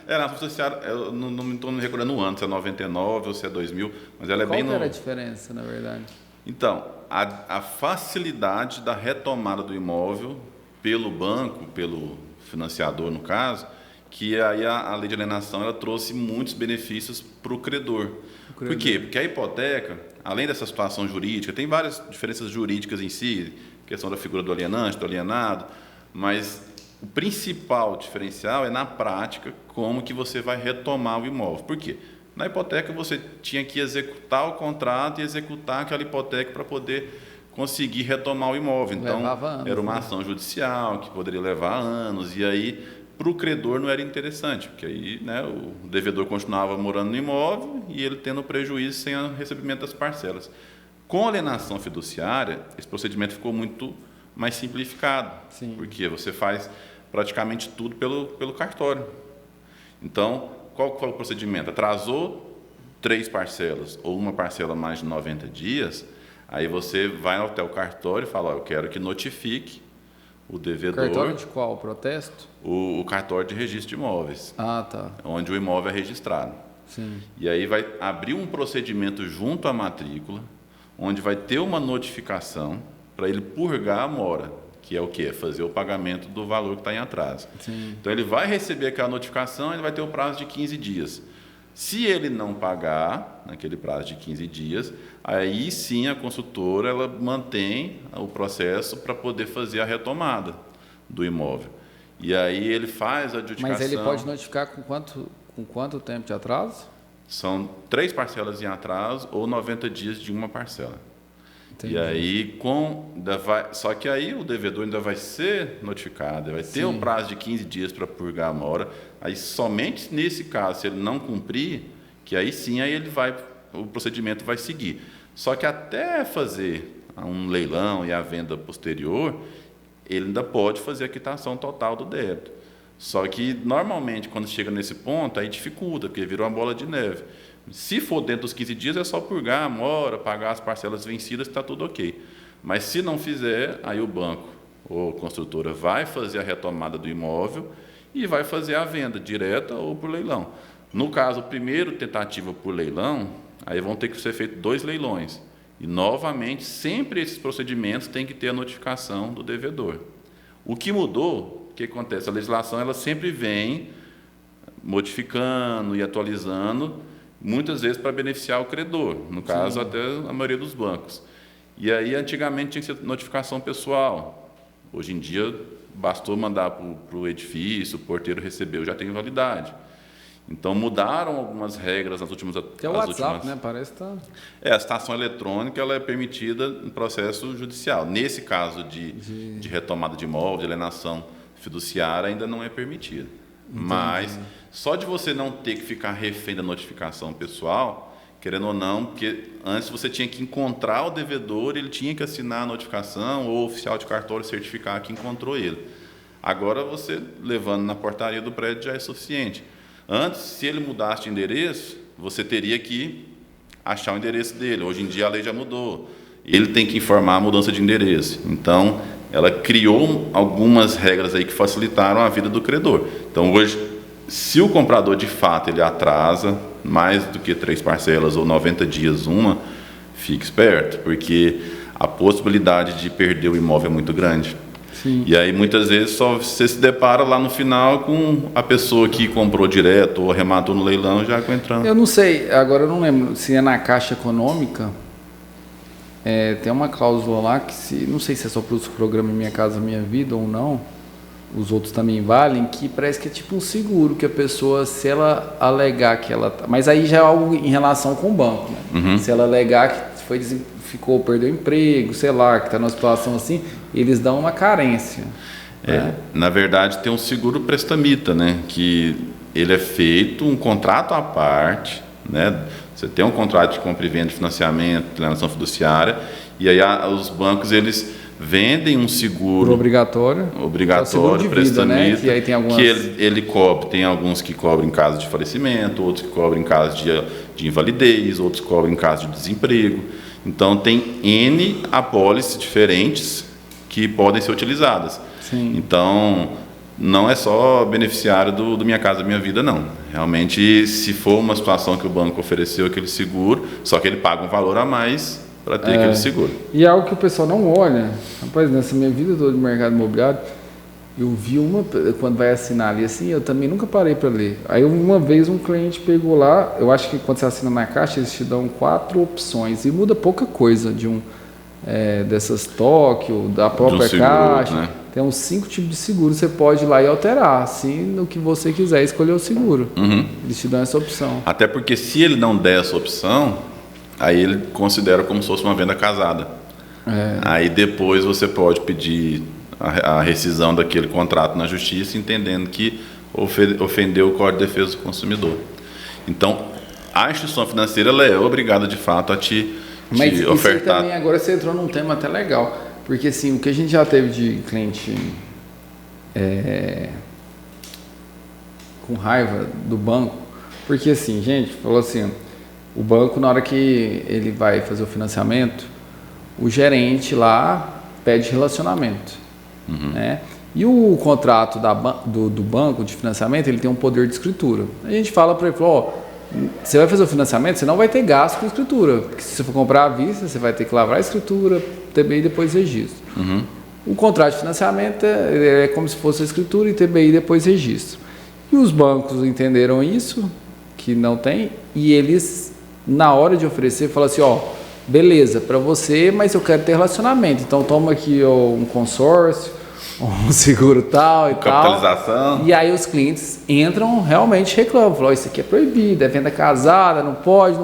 A fiduciária, eu não estou me recordando o ano, se é 99 ou se é 2000, mas ela é bem... Qual era a diferença, na verdade? Então, a facilidade da retomada do imóvel pelo banco, pelo financiador no caso, que aí a lei de alienação ela trouxe muitos benefícios para o credor. Por quê? Porque a hipoteca, além dessa situação jurídica, tem várias diferenças jurídicas em si, questão da figura do alienante, do alienado, mas o principal diferencial é na prática como que você vai retomar o imóvel. Por quê? Na hipoteca você tinha que executar o contrato e executar aquela hipoteca para poder conseguir retomar o imóvel. Então, era uma ação judicial que poderia levar anos, e aí para o credor não era interessante, porque aí, né, o devedor continuava morando no imóvel e ele tendo prejuízo sem o recebimento das parcelas. Com a alienação fiduciária, esse procedimento ficou muito mais simplificado. Sim. Porque você faz praticamente tudo pelo cartório. Então, qual foi o procedimento? Atrasou 3 parcelas ou uma parcela mais de 90 dias, aí você vai até o cartório e fala, eu quero que notifique o devedor. Cartório de qual? O protesto? O cartório de registro de imóveis. Ah, tá. Onde o imóvel é registrado. Sim. E aí vai abrir um procedimento junto à matrícula, onde vai ter uma notificação para ele purgar a mora, que é o quê? Fazer o pagamento do valor que está em atraso. Sim. Então ele vai receber aquela notificação, ele vai ter o prazo de 15 dias. Se ele não pagar, naquele prazo de 15 dias, aí sim a consultora ela mantém o processo para poder fazer a retomada do imóvel. E aí ele faz a adjudicação. Mas ele pode notificar com quanto tempo de atraso? São 3 parcelas em atraso ou 90 dias de uma parcela. Entendi. E aí, só que aí o devedor ainda vai ser notificado, vai ter um prazo de 15 dias para purgar a mora. Aí somente nesse caso, se ele não cumprir, que aí sim o procedimento vai seguir. Só que até fazer um leilão e a venda posterior, ele ainda pode fazer a quitação total do débito. Só que normalmente quando chega nesse ponto, aí dificulta, porque virou uma bola de neve. Se for dentro dos 15 dias, é só purgar a mora, pagar as parcelas vencidas, está tudo ok. Mas se não fizer, aí o banco ou a construtora vai fazer a retomada do imóvel e vai fazer a venda direta ou por leilão. No caso, primeiro tentativa por leilão, aí vão ter que ser feitos 2 leilões. E, novamente, sempre esses procedimentos têm que ter a notificação do devedor. O que mudou, o que acontece? A legislação ela sempre vem modificando e atualizando, muitas vezes para beneficiar o credor, no caso até a maioria dos bancos. E aí antigamente tinha que ser notificação pessoal. Hoje em dia bastou mandar para o edifício, o porteiro recebeu, já tem validade. Então mudaram algumas regras nas últimas... Que é o WhatsApp, né? Parece que tá... a citação eletrônica ela é permitida em processo judicial. Nesse caso de retomada de imóvel, de alienação fiduciária, ainda não é permitida. Entendi. Mas só de você não ter que ficar refém da notificação pessoal, querendo ou não, porque antes você tinha que encontrar o devedor, ele tinha que assinar a notificação ou o oficial de cartório certificar que encontrou ele. Agora você levando na portaria do prédio já é suficiente. Antes, se ele mudasse de endereço, você teria que achar o endereço dele. Hoje em dia a lei já mudou. Ele tem que informar a mudança de endereço. Então, ela criou algumas regras aí que facilitaram a vida do credor. Então, hoje, se o comprador de fato ele atrasa mais do que 3 parcelas ou 90 dias fique esperto, porque a possibilidade de perder o imóvel é muito grande. Sim. E aí muitas vezes só você se depara lá no final com a pessoa que comprou direto ou arrematou no leilão já entrando. Eu não sei, agora eu não lembro se é na Caixa Econômica, tem uma cláusula lá que não sei se é só para o programa Minha Casa Minha Vida ou não, os outros também valem, que parece que é tipo um seguro, que a pessoa, se ela alegar que ela... Mas aí já é algo em relação com o banco, né? Uhum. Se ela alegar que perdeu o emprego, sei lá, que está numa situação assim, eles dão uma carência. Né? Na verdade, tem um seguro prestamita, né? Que ele é feito um contrato à parte, né? Você tem um contrato de compra e venda de financiamento, de alienação fiduciária, e aí os bancos, eles vendem um seguro obrigatório, prestamita, vida, né? Que aí tem algumas... que ele cobre. Tem alguns que cobrem em caso de falecimento, outros que cobrem em caso de invalidez, outros que cobrem em caso de desemprego. Então, tem N apólices diferentes que podem ser utilizadas. Sim. Então, não é só beneficiário do Minha Casa Minha Vida, não. Realmente, se for uma situação que o banco ofereceu aquele seguro, só que ele paga um valor a mais para ter aquele seguro. E é algo que o pessoal não olha. Rapaz, nessa minha vida toda de mercado imobiliário, eu vi quando vai assinar ali assim, eu também nunca parei para ler. Aí uma vez um cliente pegou lá, eu acho que quando você assina na Caixa, eles te dão 4 opções e muda pouca coisa de dessas Tóquio, da própria seguro, Caixa. né? Tem uns 5 tipos de seguro, você pode ir lá e alterar, assim, no que você quiser escolher o seguro. Uhum. Eles te dão essa opção. Até porque se ele não der essa opção, aí ele considera como se fosse uma venda casada. Aí depois você pode pedir a rescisão daquele contrato na justiça, entendendo que ofendeu o Código de Defesa do Consumidor. Então, a instituição financeira ela é obrigada, de fato, a te ofertar. Também, agora você entrou num tema até legal, porque assim, o que a gente já teve de cliente com raiva do banco, porque assim, gente, falou assim, o banco, na hora que ele vai fazer o financiamento, o gerente lá pede relacionamento. Uhum. Né? E o contrato do banco de financiamento, ele tem um poder de escritura. A gente fala para ele, você vai fazer o financiamento, você não vai ter gasto com escritura, porque se você for comprar à vista, você vai ter que lavrar a escritura, TBI e depois registro. Uhum. O contrato de financiamento é como se fosse a escritura e TBI e depois registro. E os bancos entenderam isso, que não tem, e eles, na hora de oferecer, falam assim, beleza, para você, mas eu quero ter relacionamento, então toma aqui um consórcio, um seguro tal e capitalização. E aí os clientes entram, realmente reclamam, falam, isso aqui é proibido, é venda casada, não pode.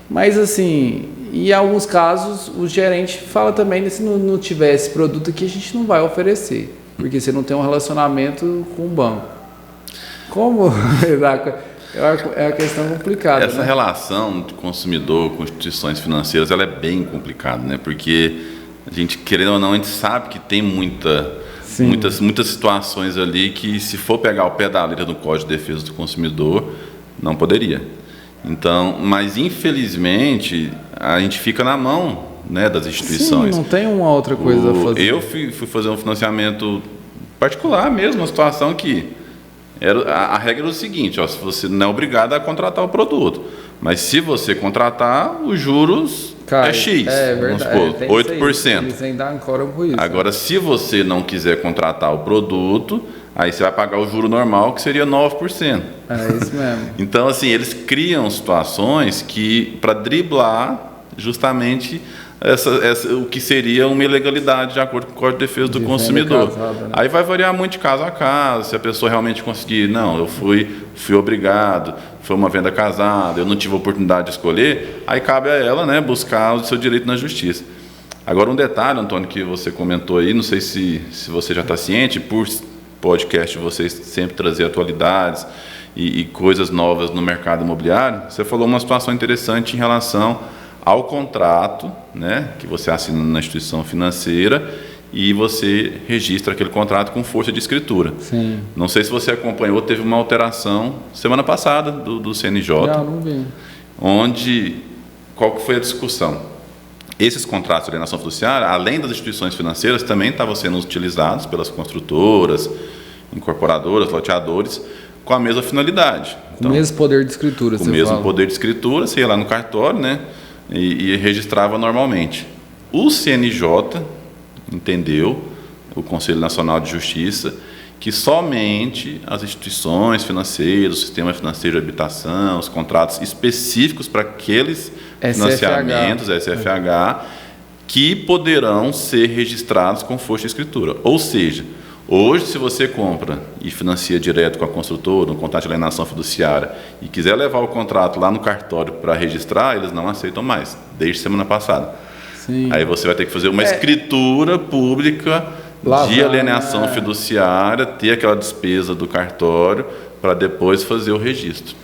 Mas assim, em alguns casos, o gerente fala também, se não tiver esse produto aqui, a gente não vai oferecer, porque você não tem um relacionamento com o banco. Como? É uma questão complicada. Essa relação de consumidor com instituições financeiras, ela é bem complicada, né? Porque a gente, querendo ou não, a gente sabe que tem muitas situações ali que, se for pegar o pé da letra do Código de Defesa do Consumidor, não poderia. Então, mas infelizmente, a gente fica na mão, né, das instituições. Sim, não tem uma outra coisa a fazer. Eu fui fazer um financiamento particular mesmo, uma situação que a regra era o seguinte, se você não é obrigado a contratar o produto, mas se você contratar, os juros é X, vamos supor, 8%. Eles ainda ancoram com isso. Agora, se você não quiser contratar o produto, aí você vai pagar o juro normal, que seria 9%. É isso mesmo. Então, assim, eles criam situações que, para driblar justamente o que seria uma ilegalidade de acordo com o Código de Defesa do Consumidor. Casada, né? Aí vai variar muito de caso a caso, se a pessoa realmente conseguir, não, eu fui obrigado, foi uma venda casada, eu não tive a oportunidade de escolher, aí cabe a ela, né, buscar o seu direito na justiça. Agora, um detalhe, Antônio, que você comentou aí, não sei se você já está ciente, por podcast vocês sempre trazer atualidades e coisas novas no mercado imobiliário, você falou uma situação interessante em relação ao contrato, né, que você assina na instituição financeira e você registra aquele contrato com força de escritura. Sim. Não sei se você acompanhou, teve uma alteração semana passada do CNJ. Não vi. Qual que foi a discussão? esses contratos de alienação fiduciária, além das instituições financeiras, também estavam sendo utilizados pelas construtoras, incorporadoras, loteadores, com a mesma finalidade. Com o mesmo poder de escritura, com o mesmo poder de escritura, você ia lá no cartório, né, e registrava normalmente. O CNJ entendeu, o Conselho Nacional de Justiça, que somente as instituições financeiras, o sistema financeiro de habitação, os contratos específicos para aqueles financiamentos, SFH, que poderão ser registrados com força de escritura. Ou seja, hoje, se você compra e financia direto com a construtora, um contrato de alienação fiduciária, e quiser levar o contrato lá no cartório para registrar, eles não aceitam mais, desde semana passada. Sim. Aí você vai ter que fazer uma escritura pública de alienação fiduciária, ter aquela despesa do cartório, para depois fazer o registro.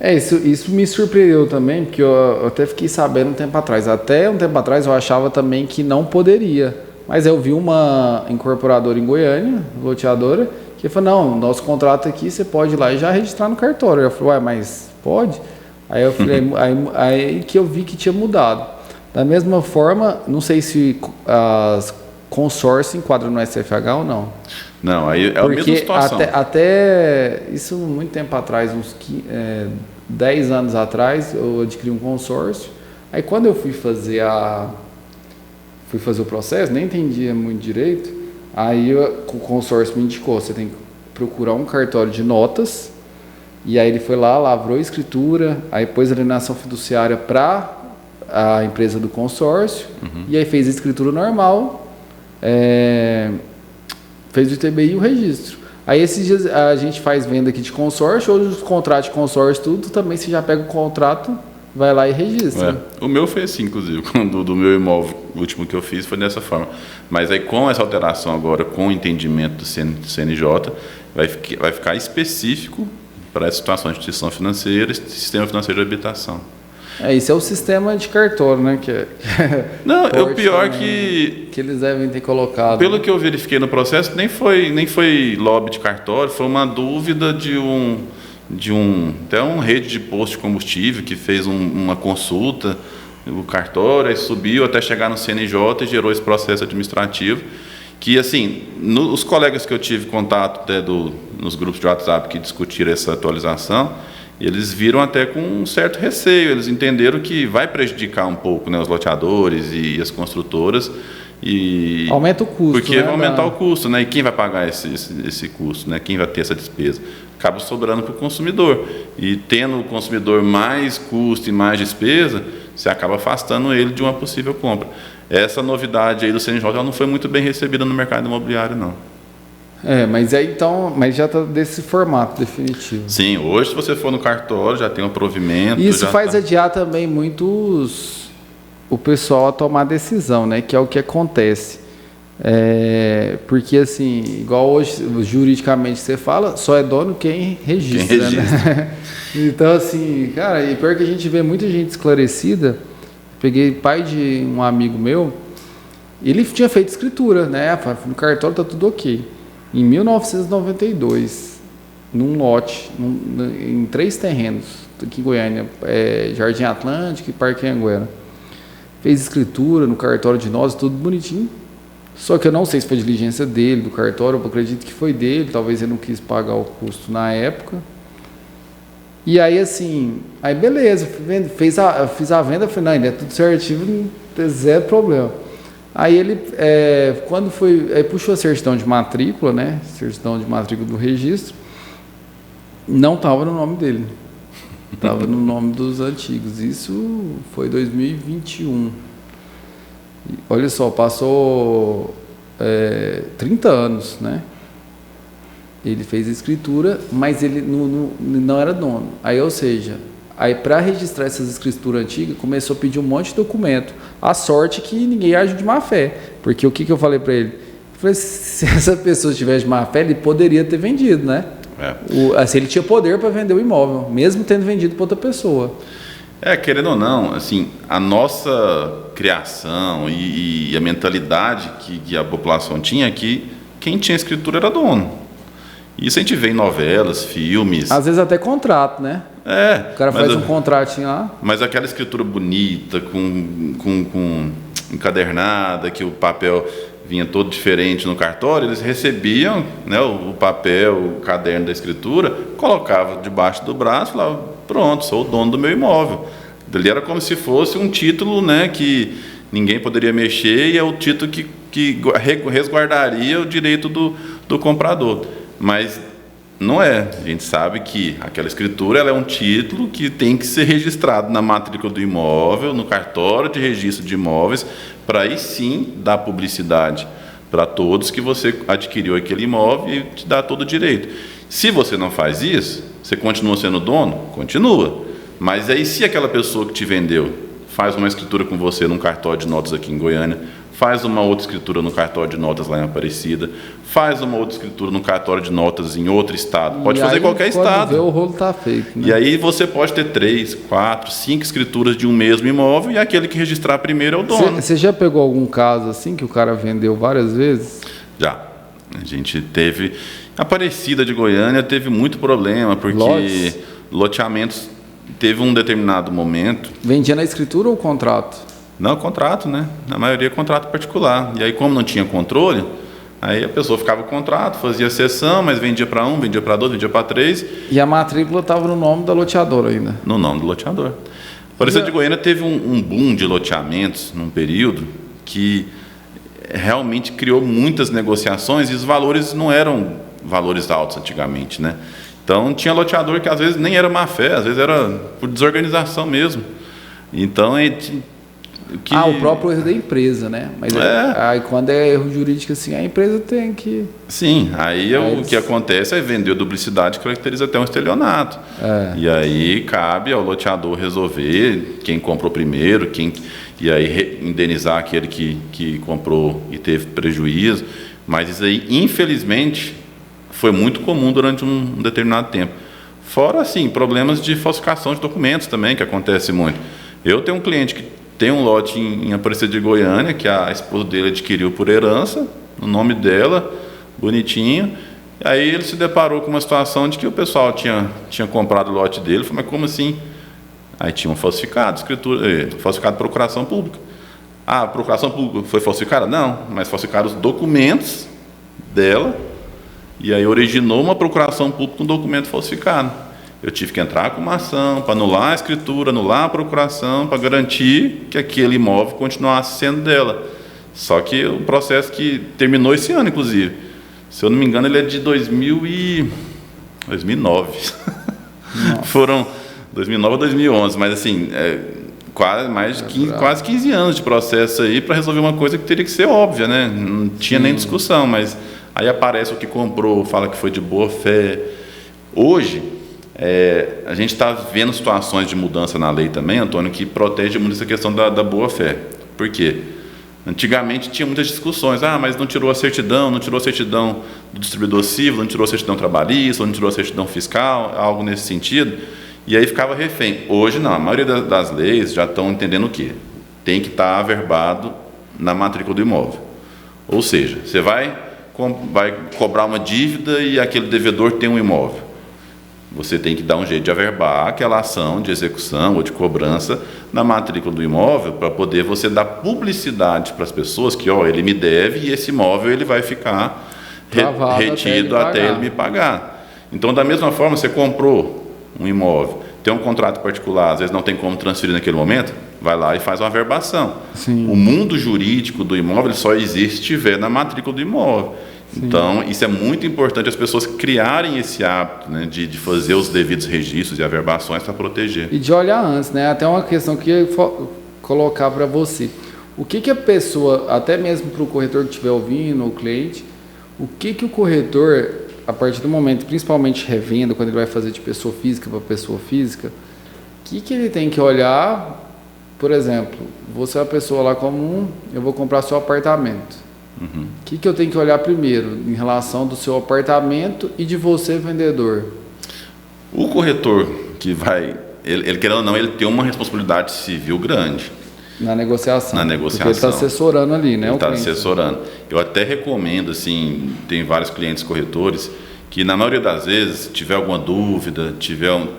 Isso me surpreendeu também, porque eu até fiquei sabendo um tempo atrás. Até um tempo atrás eu achava também que não poderia. Mas eu vi uma incorporadora em Goiânia, loteadora, que falou, não, nosso contrato aqui você pode ir lá e já registrar no cartório. Eu falei, ué, mas pode? Aí eu falei, aí que eu vi que tinha mudado. Da mesma forma, não sei se as consórcio enquadra no SFH ou não. Não, aí é a mesma situação. Até isso muito tempo atrás, uns 10 anos atrás, eu adquiri um consórcio. Aí quando eu fui fazer o processo, nem entendia muito direito. Aí o consórcio me indicou, você tem que procurar um cartório de notas. E aí ele foi lá, lavrou a escritura, aí pôs a alienação fiduciária para a empresa do consórcio, e aí fez a escritura normal, fez o ITBI e o registro. Aí esses dias a gente faz venda aqui de consórcio, hoje os contratos de consórcio, tudo, também você já pega o contrato, vai lá e registra. O meu foi assim, inclusive, quando do meu imóvel, o último que eu fiz foi dessa forma. Mas aí com essa alteração agora, com o entendimento do CNJ, vai ficar específico para essa situação de instituição financeira e sistema financeiro de habitação. Isso é o sistema de cartório, né? Não, é o pior que eles devem ter colocado. Pelo que eu verifiquei no processo, nem foi lobby de cartório, foi uma dúvida de até uma rede de posto de combustível que fez uma consulta, o cartório, aí subiu até chegar no CNJ e gerou esse processo administrativo. Que, assim, os colegas que eu tive contato até nos grupos de WhatsApp que discutiram essa atualização, eles viram até com um certo receio, eles entenderam que vai prejudicar um pouco, né, os loteadores e as construtoras. Aumenta o custo. Porque vai aumentar o custo, né? E quem vai pagar esse custo, né? Quem vai ter essa despesa? Acaba sobrando para o consumidor. E tendo o consumidor mais custo e mais despesa, você acaba afastando ele de uma possível compra. Essa novidade aí do CNJ não foi muito bem recebida no mercado imobiliário, não. Mas já está desse formato definitivo. Sim, hoje se você for no cartório já tem um provimento. Isso faz adiar também o pessoal a tomar decisão, né? Que é o que acontece. Porque assim, igual hoje juridicamente você fala, só é dono quem registra. Né? Então assim, cara, e pior que a gente vê muita gente esclarecida. Peguei pai de um amigo meu, ele tinha feito escritura, né? No cartório tá tudo ok. Em 1992, num lote, em 3 terrenos, aqui em Goiânia, Jardim Atlântico e Parque Anguera. Fez escritura no cartório de nós, tudo bonitinho. Só que eu não sei se foi diligência dele, do cartório, eu acredito que foi dele, talvez ele não quis pagar o custo na época. E aí assim, beleza, fiz a venda, falei, não, ainda é tudo certinho, não tem zero problema. Aí ele, quando foi, puxou a certidão de matrícula, né? Certidão de matrícula do registro, não estava no nome dele, estava no nome dos antigos. Isso foi 2021. Olha só, passou 30 anos, né? Ele fez a escritura, mas ele não era dono. Aí, ou seja, para registrar essas escrituras antigas, começou a pedir um monte de documento. A sorte que ninguém age de má fé. Porque o que eu falei para ele? Eu falei, se essa pessoa estivesse de má fé, ele poderia ter vendido, né? Assim, ele tinha poder para vender o imóvel, mesmo tendo vendido para outra pessoa. Querendo ou não, assim, a nossa criação e a mentalidade que a população tinha é que quem tinha escritura era dono. Isso a gente vê em novelas, filmes. Às vezes até contrato, né? O cara faz um contratinho lá. Mas aquela escritura bonita, com encadernada, que o papel vinha todo diferente no cartório, eles recebiam, né, o papel, o caderno da escritura, colocavam debaixo do braço e falavam, pronto, sou o dono do meu imóvel. Ele era como se fosse um título, né, que ninguém poderia mexer e é o título que resguardaria o direito do comprador. Mas não é. A gente sabe que aquela escritura ela é um título que tem que ser registrado na matrícula do imóvel, no cartório de registro de imóveis, para aí sim dar publicidade para todos que você adquiriu aquele imóvel e te dá todo o direito. Se você não faz isso, você continua sendo dono? Continua. Mas aí se aquela pessoa que te vendeu faz uma escritura com você num cartório de notas aqui em Goiânia, faz uma outra escritura no cartório de notas lá em Aparecida, faz uma outra escritura no cartório de notas em outro estado, pode fazer em qualquer estado. Ver, o rolo está feito, né? E aí você pode ter 3, 4, 5 escrituras de um mesmo imóvel e aquele que registrar primeiro é o dono. Você já pegou algum caso assim que o cara vendeu várias vezes? Já. A gente teve... Aparecida de Goiânia teve muito problema, porque Lotes? Loteamentos teve um determinado momento... Vendia na escritura ou contrato? Não, contrato, né? Na maioria contrato particular. E aí, como não tinha controle, aí a pessoa ficava com o contrato, fazia cessão, mas vendia para um, vendia para dois, vendia para 3. E a matrícula estava no nome da loteadora ainda? No nome do loteador. Aparecida de Goiânia teve um boom de loteamentos num período que realmente criou muitas negociações e os valores não eram valores altos antigamente, né? Então, tinha loteador que às vezes nem era má fé, às vezes era por desorganização mesmo. Então, o próprio erro da empresa, né? Mas aí quando é erro jurídico assim, a empresa tem que... Sim, aí o que acontece é vender duplicidade, caracteriza até um estelionato. E aí cabe ao loteador resolver quem comprou primeiro, e aí indenizar aquele que comprou e teve prejuízo. Mas isso aí, infelizmente, foi muito comum durante um determinado tempo. Fora, assim, problemas de falsificação de documentos também, que acontece muito. Eu tenho um cliente que tem um lote em Aparecida de Goiânia, que a esposa dele adquiriu por herança, no nome dela, bonitinho. Aí ele se deparou com uma situação de que o pessoal tinha comprado o lote dele. Falei, mas como assim? Aí tinha um falsificado, falsificado de procuração pública. Ah, a procuração pública foi falsificada? Não, mas falsificaram os documentos dela, e aí originou uma procuração pública com um documento falsificado. Eu tive que entrar com uma ação para anular a escritura, anular a procuração, para garantir que aquele imóvel continuasse sendo dela. Só que o processo que terminou esse ano, inclusive. Se eu não me engano, ele é de 2009. Foram 2009 a 2011, mas assim, quase 15 anos de processo aí para resolver uma coisa que teria que ser óbvia, né? Não tinha nem discussão, mas aí aparece o que comprou, fala que foi de boa fé. Hoje, a gente está vendo situações de mudança na lei também, Antônio, que protege muito essa questão da boa fé. Por quê? Antigamente tinha muitas discussões, mas não tirou a certidão do distribuidor civil, não tirou a certidão trabalhista, não tirou a certidão fiscal, algo nesse sentido, e aí ficava refém. Hoje não, a maioria das leis já estão entendendo o quê? Tem que estar averbado na matrícula do imóvel. Ou seja, você vai cobrar uma dívida e aquele devedor tem um imóvel. Você tem que dar um jeito de averbar aquela ação de execução ou de cobrança na matrícula do imóvel para poder você dar publicidade para as pessoas que, ele me deve e esse imóvel ele vai ficar retido até ele me pagar. Então, da mesma forma, você comprou um imóvel, tem um contrato particular, às vezes não tem como transferir naquele momento, vai lá e faz uma averbação. Sim. O mundo jurídico do imóvel só existe se estiver na matrícula do imóvel. Sim. Então, isso é muito importante as pessoas criarem esse hábito, né, de fazer os devidos registros e averbações para proteger. E de olhar antes, né? Até uma questão que eu ia colocar para você. O que a pessoa, até mesmo para o corretor que estiver ouvindo, o cliente, o que o corretor, a partir do momento, principalmente revenda, quando ele vai fazer de pessoa física para pessoa física, o que ele tem que olhar? Por exemplo, você é uma pessoa lá comum, eu vou comprar seu apartamento. O que eu tenho que olhar primeiro em relação do seu apartamento e de você, vendedor? O corretor que vai, ele querendo ou não, ele tem uma responsabilidade civil grande. Na negociação. Porque ele está assessorando ali, né? Ele está assessorando. Eu até recomendo, assim, tem vários clientes corretores que na maioria das vezes, tiver alguma dúvida,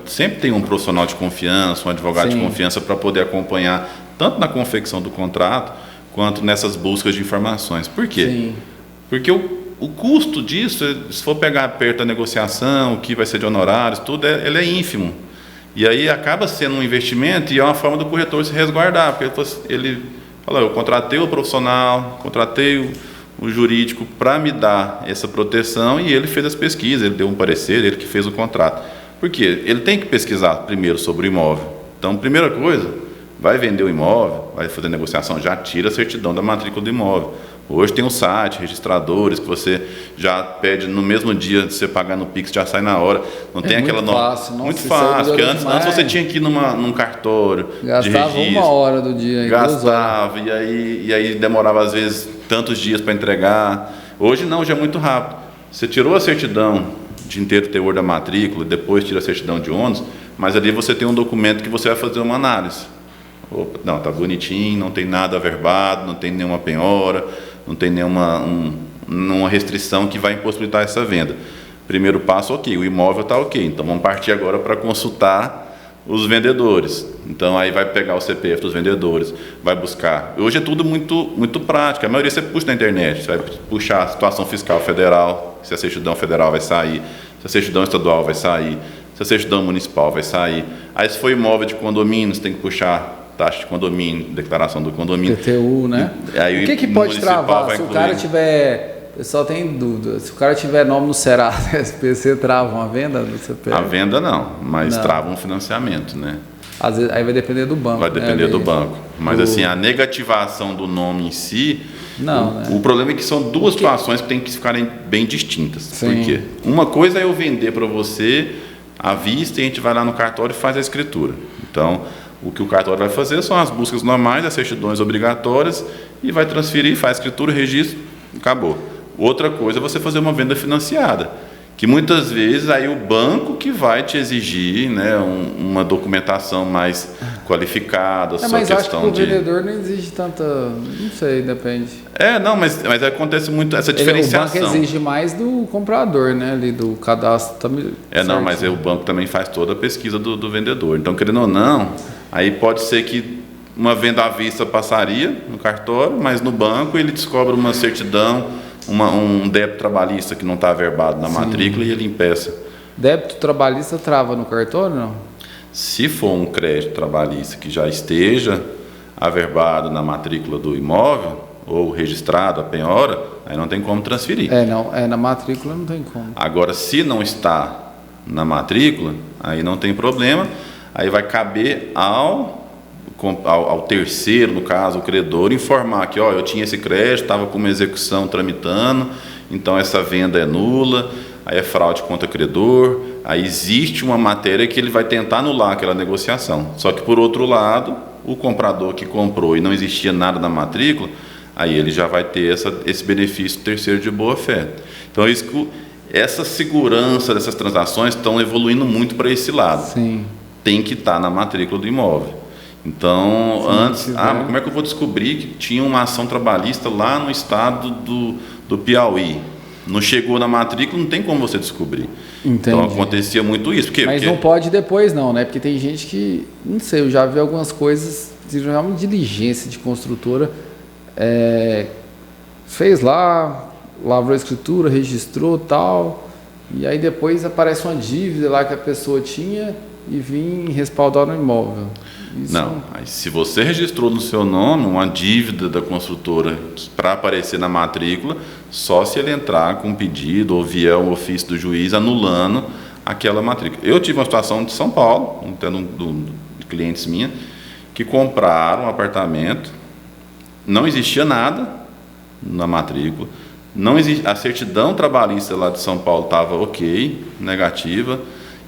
sempre tem um profissional de confiança, um advogado de confiança para poder acompanhar tanto na confecção do contrato quanto nessas buscas de informações. Por quê? Sim. Porque o custo disso, se for pegar perto da negociação, o que vai ser de honorários, tudo, ele é ínfimo. E aí acaba sendo um investimento e é uma forma do corretor se resguardar, porque ele fala, eu contratei o profissional, contratei o jurídico para me dar essa proteção e ele fez as pesquisas, ele deu um parecer, ele que fez o contrato. Por quê? Ele tem que pesquisar primeiro sobre o imóvel. Então, primeira coisa, vai vender o imóvel, vai fazer negociação, já tira a certidão da matrícula do imóvel. Hoje tem um site, registradores, que você já pede no mesmo dia de você pagar no Pix, já sai na hora. Não tem aquela muito fácil. Nossa, muito fácil, porque antes você tinha que ir num cartório gastava de registro. 1 hora do dia. Gastava, e aí demorava às vezes tantos dias para entregar. Hoje não, já é muito rápido. Você tirou a certidão de inteiro teor da matrícula, depois tira a certidão de ônus, mas ali você tem um documento que você vai fazer uma análise. Opa, não, está bonitinho, não tem nada averbado, não tem nenhuma penhora, não tem nenhuma restrição que vai impossibilitar essa venda. Primeiro passo, ok, o imóvel está ok, então vamos partir agora para consultar os vendedores. Então aí vai pegar o CPF dos vendedores, vai buscar. Hoje é tudo muito prático, a maioria você puxa na internet, você vai puxar a situação fiscal federal, se a certidão federal vai sair, se a certidão estadual vai sair, se a certidão municipal vai sair. Aí se for imóvel de condomínio, você tem que puxar taxa de condomínio, declaração do condomínio. PTU, né? Aí o que pode travar? Se o cara tiver... O pessoal tem dúvida. Se o cara tiver nome no Serasa, SPC, trava uma venda do CPF? A venda não, mas trava um financiamento, né? Às vezes, aí vai depender do banco. Vai depender do banco. Mas assim, a negativação do nome em si... Não, né? O problema é que são duas situações que tem que ficarem bem distintas. Sim. Por quê? Uma coisa é eu vender para você à vista e a gente vai lá no cartório e faz a escritura. Então... O que o cartório vai fazer são as buscas normais, as certidões obrigatórias e vai transferir, faz escritura, registro, acabou. Outra coisa é você fazer uma venda financiada, que muitas vezes aí o banco que vai te exigir, né, uma documentação mais qualificada, só mas questão acho que o vendedor não exige tanta, não sei, depende. Não, mas acontece muito essa diferenciação. O banco exige mais do comprador, né, ali do cadastro também. Não, mas o banco também faz toda a pesquisa do vendedor. Então, querendo ou não, aí pode ser que uma venda à vista passaria no cartório, mas no banco ele descobre uma certidão, um débito trabalhista que não está averbado na matrícula e ele impeça. Débito trabalhista trava no cartório, não? Se for um crédito trabalhista que já esteja averbado na matrícula do imóvel ou registrado a penhora, aí não tem como transferir. Na matrícula não tem como. Agora, se não está na matrícula, aí não tem problema, aí vai caber ao terceiro, no caso, o credor, informar que, eu tinha esse crédito, estava com uma execução tramitando, então essa venda é nula, aí é fraude contra credor, aí existe uma matéria que ele vai tentar anular aquela negociação. Só que, por outro lado, o comprador que comprou e não existia nada na matrícula, aí ele já vai ter esse benefício terceiro de boa-fé. Então, essa segurança dessas transações estão evoluindo muito para esse lado. Sim. Tem que estar na matrícula do imóvel. Então, antes, como é que eu vou descobrir que tinha uma ação trabalhista lá no estado do Piauí? Não chegou na matrícula, não tem como você descobrir. Entendi. Então, acontecia muito isso. Mas não pode depois não, né? Porque tem gente que, não sei, eu já vi algumas coisas, já uma diligência de construtora, fez lá, lavrou a escritura, registrou tal, e aí depois aparece uma dívida lá que a pessoa tinha e vim respaldar no imóvel. Não, aí, se você registrou no seu nome uma dívida da construtora para aparecer na matrícula, só se ele entrar com um pedido ou vier um ofício do juiz anulando aquela matrícula. Eu tive uma situação de São Paulo, de clientes minhas, que compraram um apartamento, não existia nada na matrícula, a certidão trabalhista lá de São Paulo estava ok, negativa,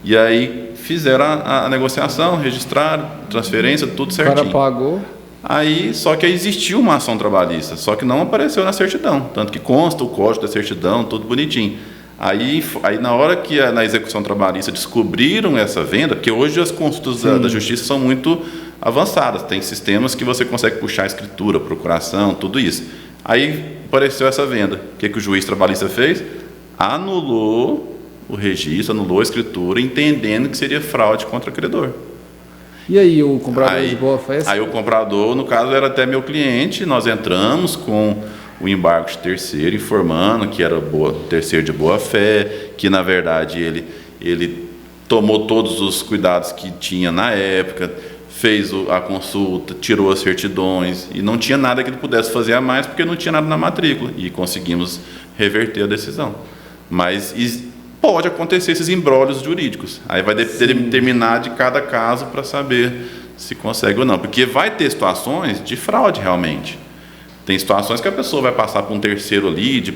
e aí fizeram a negociação, registraram, transferência, tudo certinho. O cara pagou. Aí, só que existiu uma ação trabalhista, só que não apareceu na certidão, tanto que consta o código da certidão, tudo bonitinho. Aí na hora que na execução trabalhista descobriram essa venda, porque hoje as consultas da justiça são muito avançadas, tem sistemas que você consegue puxar a escritura, procuração, tudo isso. Aí apareceu essa venda. O que o juiz trabalhista fez? Anulou o registro, anulou a escritura, entendendo que seria fraude contra o credor. E aí, o comprador de boa fé? Aí o comprador, no caso, era até meu cliente, nós entramos com o embargo de terceiro, informando que era terceiro de boa fé, que na verdade ele tomou todos os cuidados que tinha na época, fez a consulta, tirou as certidões e não tinha nada que ele pudesse fazer a mais porque não tinha nada na matrícula e conseguimos reverter a decisão. Mas pode acontecer esses imbróglios jurídicos, aí vai determinar de cada caso para saber se consegue ou não, porque vai ter situações de fraude realmente. Tem situações que a pessoa vai passar por um terceiro ali de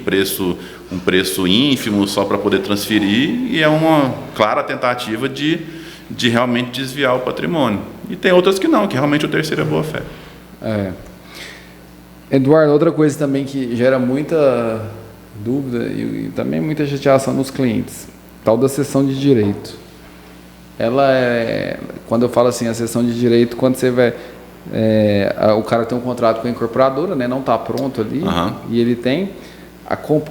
um preço ínfimo só para poder transferir e é uma clara tentativa de realmente desviar o patrimônio. E tem outras que não, que realmente o terceiro é boa fé. Eduardo, outra coisa também que gera muita dúvida e também muita chateação nos clientes, tal da cessão de direito. Quando eu falo assim, a cessão de direito, quando você vai... o cara tem um contrato com a incorporadora, né, não está pronto ali, e ele tem...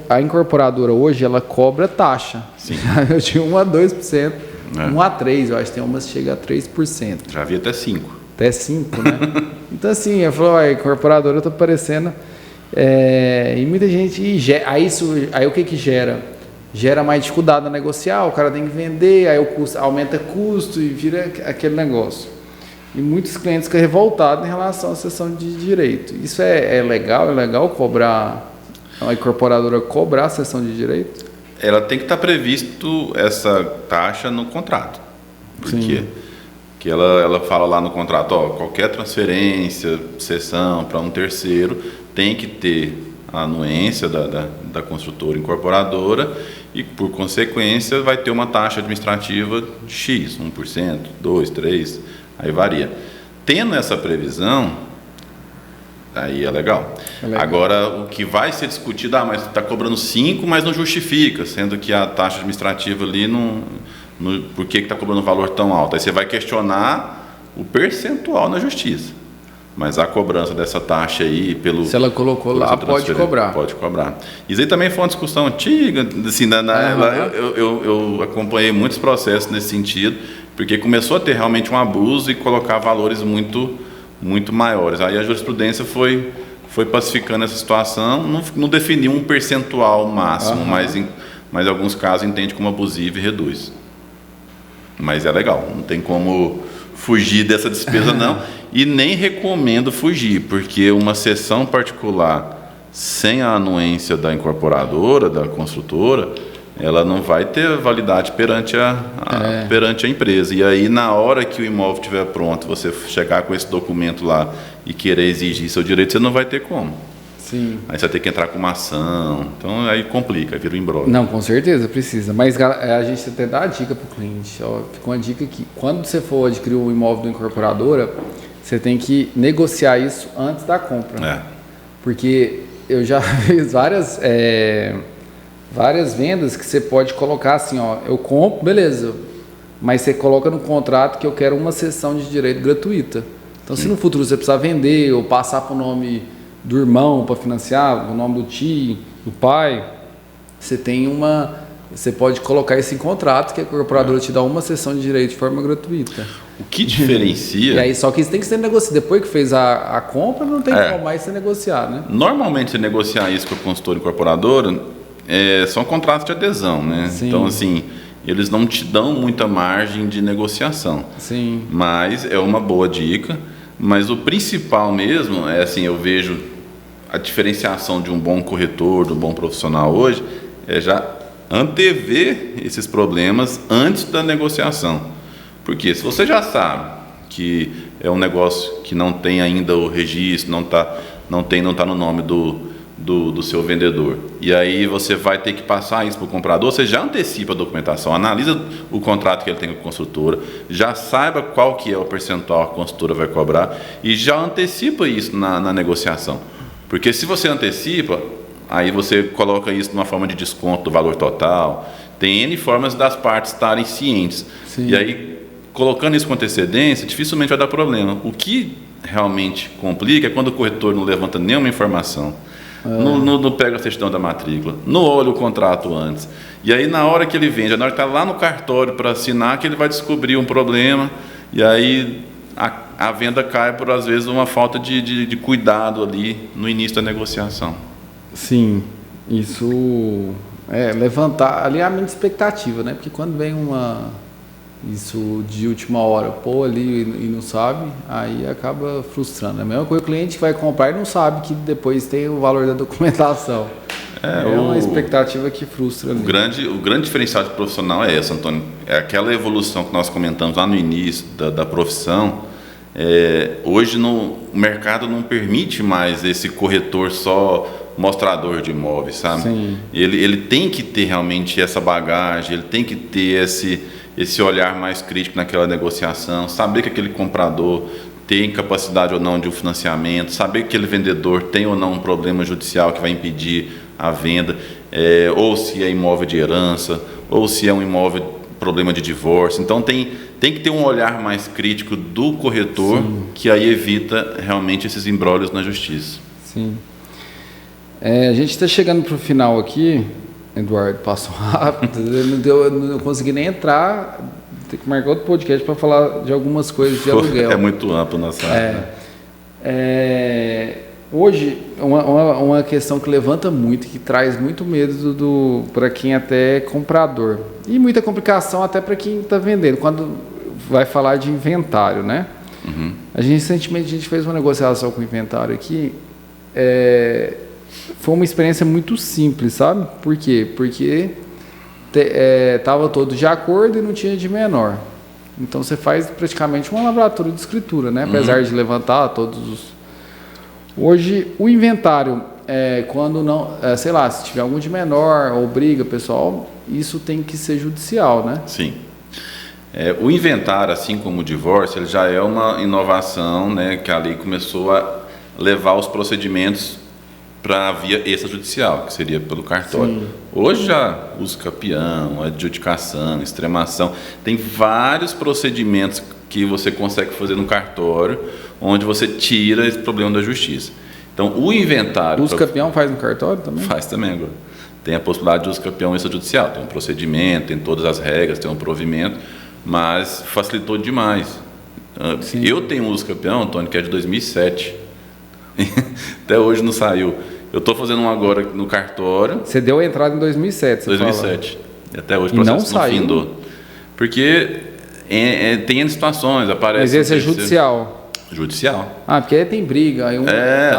A incorporadora hoje, ela cobra taxa. Sim. Eu tinha 1 a 2%. 1 a 3%, eu acho que tem umas que chega a 3%. Já vi até 5%. Até 5%, né? Então, assim, eu falo, a incorporadora está parecendo... e muita gente... Aí o que gera? Gera mais dificuldade a negociar, o cara tem que vender, aí aumenta custo e vira aquele negócio. E muitos clientes ficam revoltados em relação à cessão de direito. Isso é legal? É legal cobrar... A incorporadora cobrar a cessão de direito? Ela tem que estar previsto essa taxa no contrato. Porque que ela fala lá no contrato, qualquer transferência, cessão para um terceiro, tem que ter a anuência da construtora incorporadora e, por consequência, vai ter uma taxa administrativa de X, 1%, 2%, 3%, aí varia. Tendo essa previsão, aí é legal. Agora, o que vai ser discutido, mas está cobrando 5%, mas não justifica, sendo que a taxa administrativa ali por que está cobrando um valor tão alto? Aí você vai questionar o percentual na justiça. Mas a cobrança dessa taxa aí, se ela colocou lá, pode cobrar. Pode cobrar. Isso aí também foi uma discussão antiga, assim, eu acompanhei muitos processos nesse sentido, porque começou a ter realmente um abuso e colocar valores muito, muito maiores. Aí a jurisprudência foi pacificando essa situação, não definiu um percentual máximo, mas em alguns casos entende como abusivo e reduz. Mas é legal, não tem como fugir dessa despesa não, e nem recomendo fugir, porque uma cessão particular sem a anuência da incorporadora, da construtora, ela não vai ter validade perante a empresa. E aí, na hora que o imóvel estiver pronto, você chegar com esse documento lá e querer exigir seu direito, você não vai ter como. Sim. Aí você vai ter que entrar com uma ação. Então, aí complica, vira um imbróglio. Não, com certeza precisa. Mas a gente até dá a dica para o cliente. Fica uma dica que, quando você for adquirir um imóvel da incorporadora, você tem que negociar isso antes da compra. Porque eu já fiz várias vendas que você pode colocar assim, eu compro, beleza, mas você coloca no contrato que eu quero uma cessão de direito gratuita. Então, se no futuro você precisar vender ou passar para o nome do irmão para financiar, o nome do tio, do pai, você pode colocar esse em contrato que a incorporadora te dá uma cessão de direito de forma gratuita. O que diferencia... E aí, só que isso tem que ser negociado. Depois que fez a compra, não tem como mais ser negociado, né? Normalmente, você negociar isso com a consultora incorporadora, são contratos de adesão, né? Sim. Então, assim, eles não te dão muita margem de negociação. Sim. Mas é uma boa dica. Mas o principal mesmo é assim, eu vejo a diferenciação de um bom corretor, de um bom profissional hoje, é já antever esses problemas antes da negociação. Porque se você já sabe que é um negócio que não tem ainda o registro, não tá no nome do seu vendedor, e aí você vai ter que passar isso para o comprador, você já antecipa a documentação, analisa o contrato que ele tem com a construtora, já saiba qual que é o percentual que a construtora vai cobrar e já antecipa isso na negociação. Porque se você antecipa, aí você coloca isso numa forma de desconto do valor total, tem N formas das partes estarem cientes. Sim. E aí, colocando isso com antecedência, dificilmente vai dar problema. O que realmente complica é quando o corretor não levanta nenhuma informação, não pega a certidão da matrícula, não olha o contrato antes. E aí, na hora que ele vende, na hora que está lá no cartório para assinar, que ele vai descobrir um problema, e aí a venda cai por, às vezes, uma falta de cuidado ali no início da negociação. Sim, isso é levantar, alinhamento de expectativa, né? Porque quando vem isso de última hora, pô ali e não sabe, aí acaba frustrando. É a mesma coisa, o cliente que vai comprar e não sabe que depois tem o valor da documentação. É uma expectativa que frustra ali. O grande diferencial de profissional é esse, Antônio. É aquela evolução que nós comentamos lá no início da profissão. Hoje o mercado não permite mais esse corretor só mostrador de imóveis, sabe? Sim. Ele tem que ter realmente essa bagagem, ele tem que ter esse olhar mais crítico naquela negociação, saber que aquele comprador tem capacidade ou não de um financiamento, saber que aquele vendedor tem ou não um problema judicial que vai impedir a venda, ou se é imóvel de herança, ou se é um imóvel problema de divórcio. Então tem que ter um olhar mais crítico do corretor. Sim. Que aí evita realmente esses imbróglios na justiça. Sim. A gente está chegando para o final aqui, Eduardo, passou rápido, não consegui nem entrar, tem que marcar outro podcast para falar de algumas coisas de aluguel. É muito amplo nossa área. Hoje, uma questão que levanta muito, que traz muito medo para quem até é comprador, e muita complicação até para quem está vendendo, quando vai falar de inventário, né? Uhum. Recentemente a gente fez uma negociação com o inventário aqui, foi uma experiência muito simples, sabe? Por quê? Porque estava todo de acordo e não tinha de menor. Então você faz praticamente uma lavratura de escritura, né? Apesar de levantar todos os... Hoje o inventário, quando não, sei lá, se tiver algum de menor, obriga pessoal, isso tem que ser judicial, né? Sim. O inventário, assim como o divórcio, ele já é uma inovação, né? Que a lei começou a levar os procedimentos para a via extrajudicial, que seria pelo cartório. Sim. Hoje já uso capião, adjudicação, extremação, tem vários procedimentos que você consegue fazer no cartório, onde você tira esse problema da justiça. Então, o inventário... Uso capião faz no cartório também? Faz também agora. Tem a possibilidade de uso capião extrajudicial, tem um procedimento, tem todas as regras, tem um provimento, mas facilitou demais. Sim. Eu tenho um uso capião, Antônio, que é de 2007. Até hoje não saiu. Eu estou fazendo um agora no cartório. Você deu a entrada em 2007, 2007. E até hoje o processo não findou. Porque tem situações, aparece... Mas esse é judicial. Judicial. Porque aí tem briga. Aí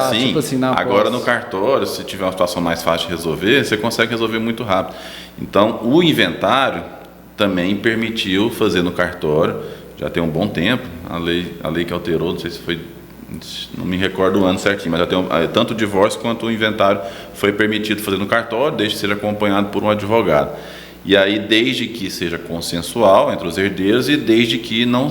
sim. Tipo assim, agora no cartório, se tiver uma situação mais fácil de resolver, você consegue resolver muito rápido. Então, o inventário também permitiu fazer no cartório, já tem um bom tempo, a lei que alterou, não sei se foi... Não me recordo o ano certinho, mas já tem tanto o divórcio quanto o inventário foi permitido fazer no cartório, desde que seja acompanhado por um advogado. E aí, desde que seja consensual entre os herdeiros e desde que não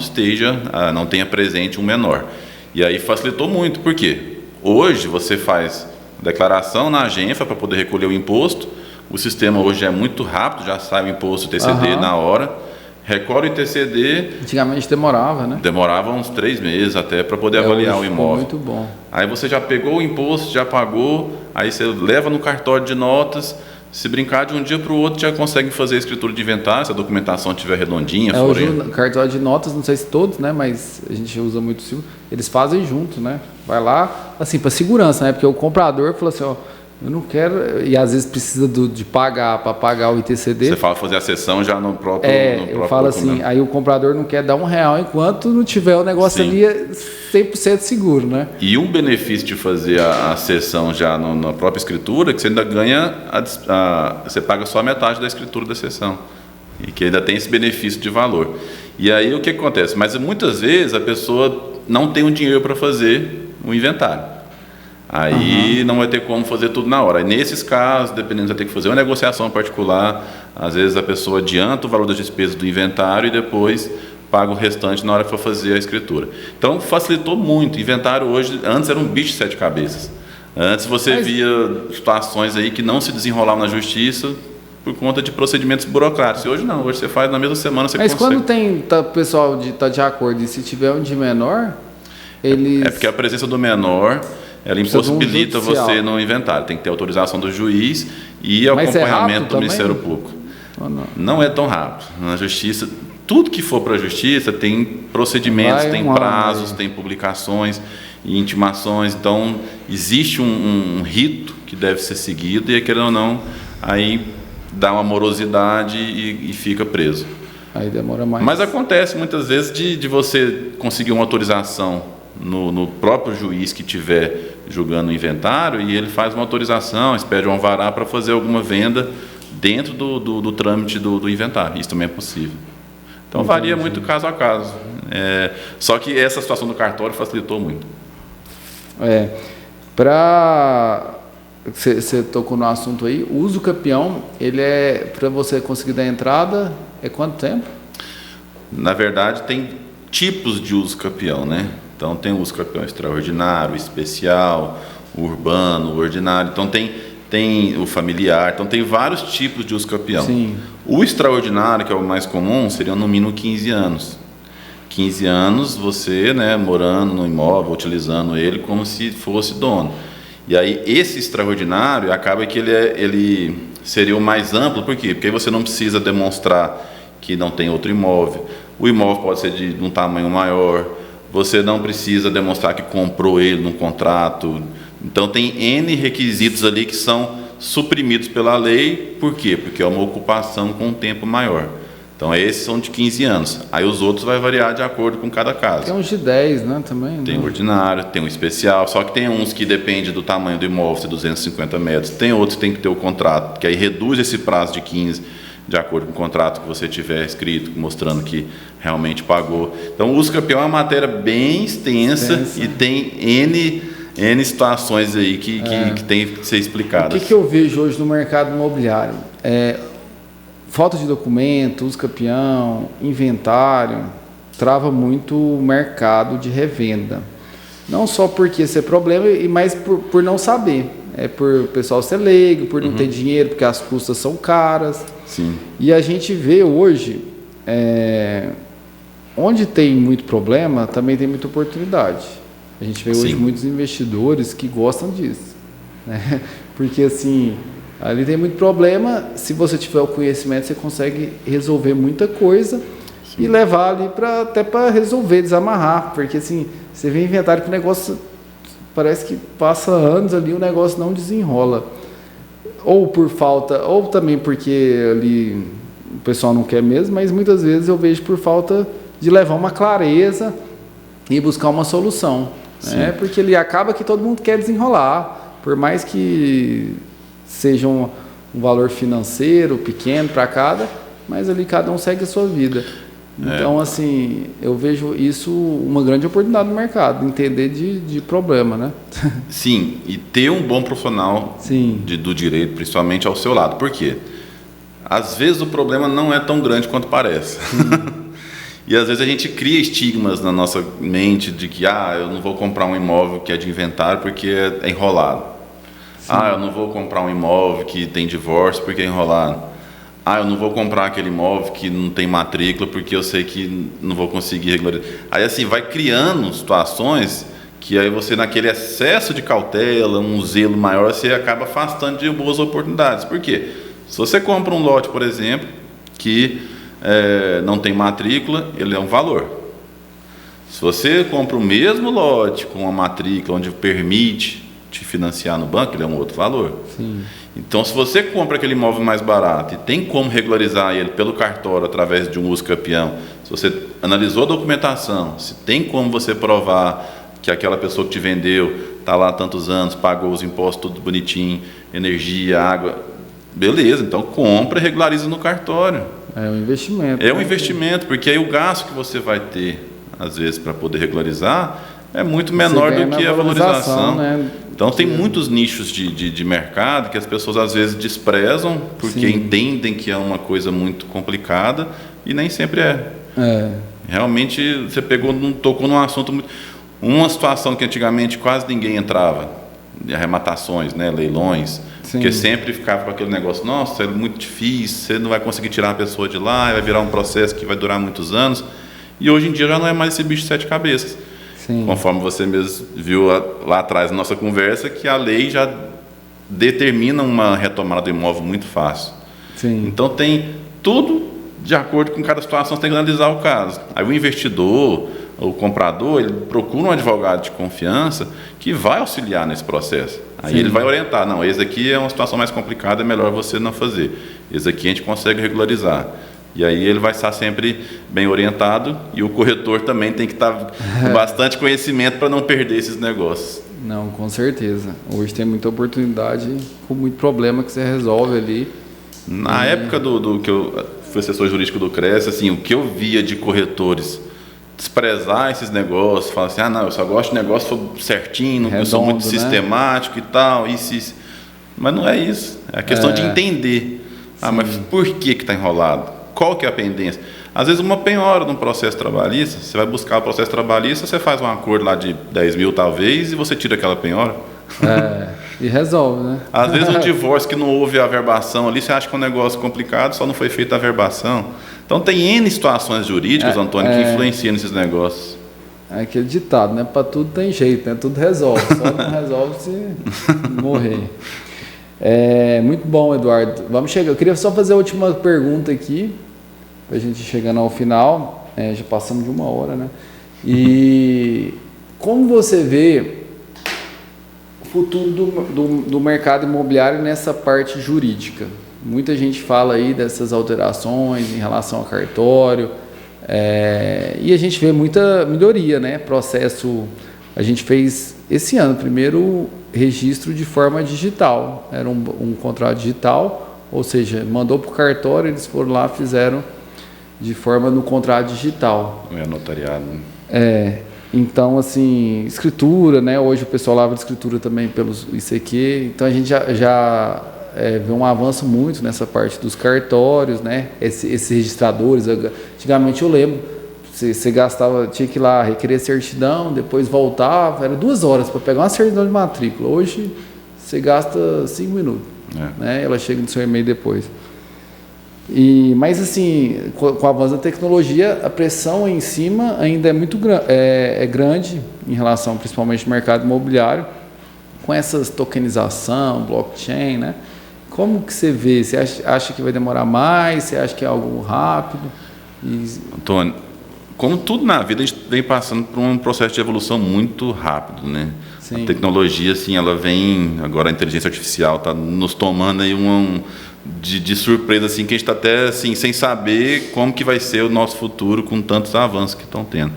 tenha presente um menor. E aí facilitou muito, por quê? Hoje você faz declaração na Agenfa para poder recolher o imposto, o sistema hoje é muito rápido, já sai o imposto TCD na hora. Recolhe o TCD. Antigamente demorava, né? Demorava uns 3 meses até para poder avaliar o imóvel. Muito bom. Aí você já pegou o imposto, já pagou, aí você leva no cartório de notas. Se brincar de um dia para o outro, já consegue fazer a escritura de inventário, se a documentação estiver redondinha. Hoje o cartório de notas, não sei se todos, né? Mas a gente usa muito, eles fazem junto, né? Vai lá, assim, para segurança, né? Porque o comprador falou assim, eu não quero, e às vezes precisa de pagar para pagar o ITCD. Você fala fazer a cessão já no próprio eu falo documento. Assim, aí o comprador não quer dar R$1 enquanto não tiver o negócio ali 100% seguro, né? E um benefício de fazer a cessão já na própria escritura é que você ainda ganha, você paga só a metade da escritura da cessão. E que ainda tem esse benefício de valor. E aí o que acontece? Mas muitas vezes a pessoa não tem o dinheiro para fazer o inventário. Aí não vai ter como fazer tudo na hora. E nesses casos, dependendo, vai ter que fazer uma negociação particular. Às vezes a pessoa adianta o valor das despesas do inventário e depois paga o restante na hora que for fazer a escritura. Então facilitou muito. O inventário hoje, antes era um bicho de 7 cabeças. Antes você via situações aí que não se desenrolavam na justiça por conta de procedimentos burocráticos. E hoje não, hoje você faz na mesma semana, você consegue. Mas quando o pessoal está de acordo, e se tiver um de menor, eles... É porque a presença do menor... Ela impossibilita você no inventário. Tem que ter autorização do juiz e acompanhamento do Ministério Público. Não é tão rápido. Na justiça tudo que for para a justiça tem procedimentos, tem prazos, tem publicações e intimações. Então, existe um rito que deve ser seguido e, querendo ou não, aí dá uma morosidade e fica preso. Aí demora mais. Mas acontece muitas vezes de você conseguir uma autorização no próprio juiz que estiver julgando o inventário e ele faz uma autorização, pede um alvará para fazer alguma venda dentro do trâmite do inventário. Isso também é possível. Então varia muito caso a caso. Só que essa situação do cartório facilitou muito. Você tocou no assunto aí, o uso campeão, ele para você conseguir dar entrada, é quanto tempo? Na verdade, tem tipos de uso campeão, né? Então tem o uso campeão extraordinário, especial, urbano, ordinário. Então tem o familiar, então tem vários tipos de uso campeão. Sim. O extraordinário, que é o mais comum, seriam no mínimo 15 anos. 15 anos você, né, morando no imóvel, utilizando ele como se fosse dono. E aí esse extraordinário acaba que ele seria o mais amplo, por quê? Porque aí você não precisa demonstrar que não tem outro imóvel. O imóvel pode ser de um tamanho maior, você não precisa demonstrar que comprou ele num contrato. Então tem N requisitos ali que são suprimidos pela lei, por quê? Porque é uma ocupação com um tempo maior. Então esses são de 15 anos, aí os outros vai variar de acordo com cada caso. Tem uns de 10, né, também? Tem o ordinário, tem o especial, só que tem uns que depende do tamanho do imóvel, se 250 metros, tem outros que tem que ter o contrato, que aí reduz esse prazo de 15 de acordo com o contrato que você tiver escrito, mostrando que realmente pagou. Então o uso campeão é uma matéria bem extensa. E tem N situações aí que tem que ser explicadas. O que eu vejo hoje no mercado imobiliário? Falta de documento, uso campeão, inventário, trava muito o mercado de revenda. Não só porque esse é problema, mas por não saber. Por o pessoal ser leigo, por não ter dinheiro, porque as custas são caras. Sim. E a gente vê hoje, onde tem muito problema, também tem muita oportunidade. A gente vê hoje muitos investidores que gostam disso, né? Porque assim, ali tem muito problema, se você tiver o conhecimento, você consegue resolver muita coisa. Sim. E levar ali até para resolver, desamarrar, porque assim, você vê inventário que o negócio parece que passa anos ali, o negócio não desenrola. Ou por falta, ou também porque ali o pessoal não quer mesmo, mas muitas vezes eu vejo por falta de levar uma clareza e buscar uma solução. Né? Porque ele acaba que todo mundo quer desenrolar, por mais que seja um valor financeiro pequeno para cada, mas ali cada um segue a sua vida. Então, assim, eu vejo isso uma grande oportunidade no mercado, entender de problema, né? Sim, e ter um bom profissional do direito, principalmente ao seu lado. Por quê? Às vezes o problema não é tão grande quanto parece. E às vezes a gente cria estigmas na nossa mente de que eu não vou comprar um imóvel que é de inventário porque é enrolado. Eu não vou comprar um imóvel que tem divórcio porque é enrolado. Eu não vou comprar aquele imóvel que não tem matrícula porque eu sei que não vou conseguir regularizar. Aí assim, vai criando situações que aí você, naquele excesso de cautela, um zelo maior, você acaba afastando de boas oportunidades. Por quê? Se você compra um lote, por exemplo, que não tem matrícula, ele é um valor. Se você compra o mesmo lote com uma matrícula onde permite te financiar no banco, ele é um outro valor. Sim. Então, se você compra aquele imóvel mais barato e tem como regularizar ele pelo cartório através de um uso campeão, se você analisou a documentação, se tem como você provar que aquela pessoa que te vendeu está lá há tantos anos, pagou os impostos tudo bonitinho, energia, água, beleza, então compra e regulariza no cartório. É um investimento. É um investimento, porque aí o gasto que você vai ter, às vezes, para poder regularizar, é muito menor do que a valorização. Né? Então tem muitos nichos de mercado que as pessoas às vezes desprezam porque entendem que é uma coisa muito complicada e nem sempre é. Realmente você tocou num assunto muito... Uma situação que antigamente quase ninguém entrava, de arrematações, né, leilões, porque sempre ficava com aquele negócio, nossa, é muito difícil, você não vai conseguir tirar a pessoa de lá, vai virar um processo que vai durar muitos anos. E hoje em dia já não é mais esse bicho de 7 cabeças. Conforme você mesmo viu lá atrás na nossa conversa, que a lei já determina uma retomada do imóvel muito fácil. Então tem tudo de acordo com cada situação, você tem que analisar o caso. Aí o investidor, o comprador, ele procura um advogado de confiança que vai auxiliar nesse processo. Aí ele vai orientar, não, esse aqui é uma situação mais complicada, é melhor você não fazer. Esse aqui a gente consegue regularizar. E aí ele vai estar sempre bem orientado e o corretor também tem que estar com bastante conhecimento para não perder esses negócios. Não, com certeza. Hoje tem muita oportunidade com muito problema que você resolve ali. Na época do que eu fui assessor jurídico do CRES, assim, o que eu via de corretores desprezar esses negócios, falar assim, não, eu só gosto de negócio certinho, redondo, eu sou muito sistemático e tal, isso. Mas não é isso. É a questão de entender. Mas por que está enrolado? Qual que é a pendência? Às vezes uma penhora num processo trabalhista, você vai buscar o processo trabalhista, você faz um acordo lá de 10 mil talvez e você tira aquela penhora. E resolve, né? Às vezes um divórcio que não houve a averbação ali, você acha que é um negócio complicado, só não foi feita a averbação. Então tem N situações jurídicas, Antônio, que influenciam nesses negócios. É aquele ditado, né? Para tudo tem jeito, né? Tudo resolve, só não resolve se morrer. Muito bom, Eduardo. Vamos chegar. Eu queria só fazer a última pergunta aqui, para a gente chegando ao final. Já passamos de 1 hora, né? E como você vê o futuro do mercado imobiliário nessa parte jurídica? Muita gente fala aí dessas alterações em relação ao cartório, e a gente vê muita melhoria, né? Processo, a gente fez esse ano primeiro registro de forma digital, era um contrato digital, ou seja, mandou para o cartório, eles foram lá, fizeram de forma no contrato digital. É notariado. Então, assim, escritura, né? Hoje o pessoal lava de escritura também pelos ICQ, então a gente já vê um avanço muito nessa parte dos cartórios, né? Esses registradores, antigamente eu lembro, você gastava, tinha que ir lá requerer certidão, depois voltava, era 2 horas para pegar uma certidão de matrícula. Hoje você gasta 5 minutos, né? Ela chega no seu e-mail depois. Mas assim, com o avanço da tecnologia, a pressão em cima ainda é muito grande em relação principalmente ao mercado imobiliário, com essas tokenização, blockchain, né? Como que você vê? Você acha que vai demorar mais? Você acha que é algo rápido? Antônio, como tudo na vida, a gente vem passando por um processo de evolução muito rápido, né? Sim. A tecnologia, assim, ela vem... Agora a inteligência artificial está nos tomando aí de surpresa, assim, que a gente está até assim, sem saber como que vai ser o nosso futuro com tantos avanços que estão tendo.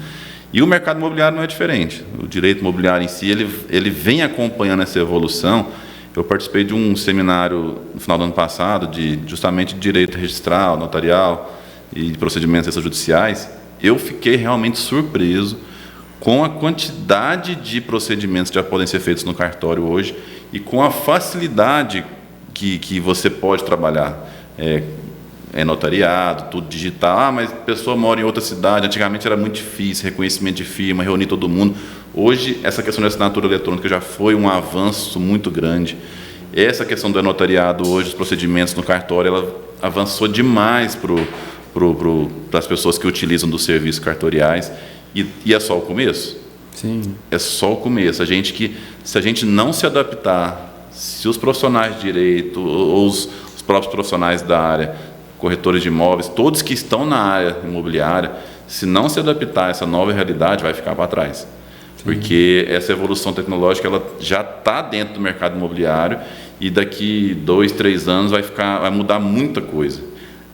E o mercado imobiliário não é diferente. O direito imobiliário em si, ele vem acompanhando essa evolução. Eu participei de um seminário no final do ano passado, justamente de direito registral, notarial e de procedimentos extrajudiciais. Eu fiquei realmente surpreso com a quantidade de procedimentos que já podem ser feitos no cartório hoje e com a facilidade que você pode trabalhar. Notariado, tudo digital. Mas a pessoa mora em outra cidade. Antigamente era muito difícil, reconhecimento de firma, reunir todo mundo. Hoje, essa questão da assinatura eletrônica já foi um avanço muito grande. Essa questão do notariado, hoje, os procedimentos no cartório, ela avançou demais para as pessoas que utilizam dos serviços cartoriais. E é só o começo? Sim. É só o começo. Se a gente não se adaptar, se os profissionais de direito ou os próprios profissionais da área, corretores de imóveis, todos que estão na área imobiliária, se não se adaptar a essa nova realidade, vai ficar para trás. Sim. Porque essa evolução tecnológica ela já está dentro do mercado imobiliário e daqui 2, 3 anos vai mudar muita coisa.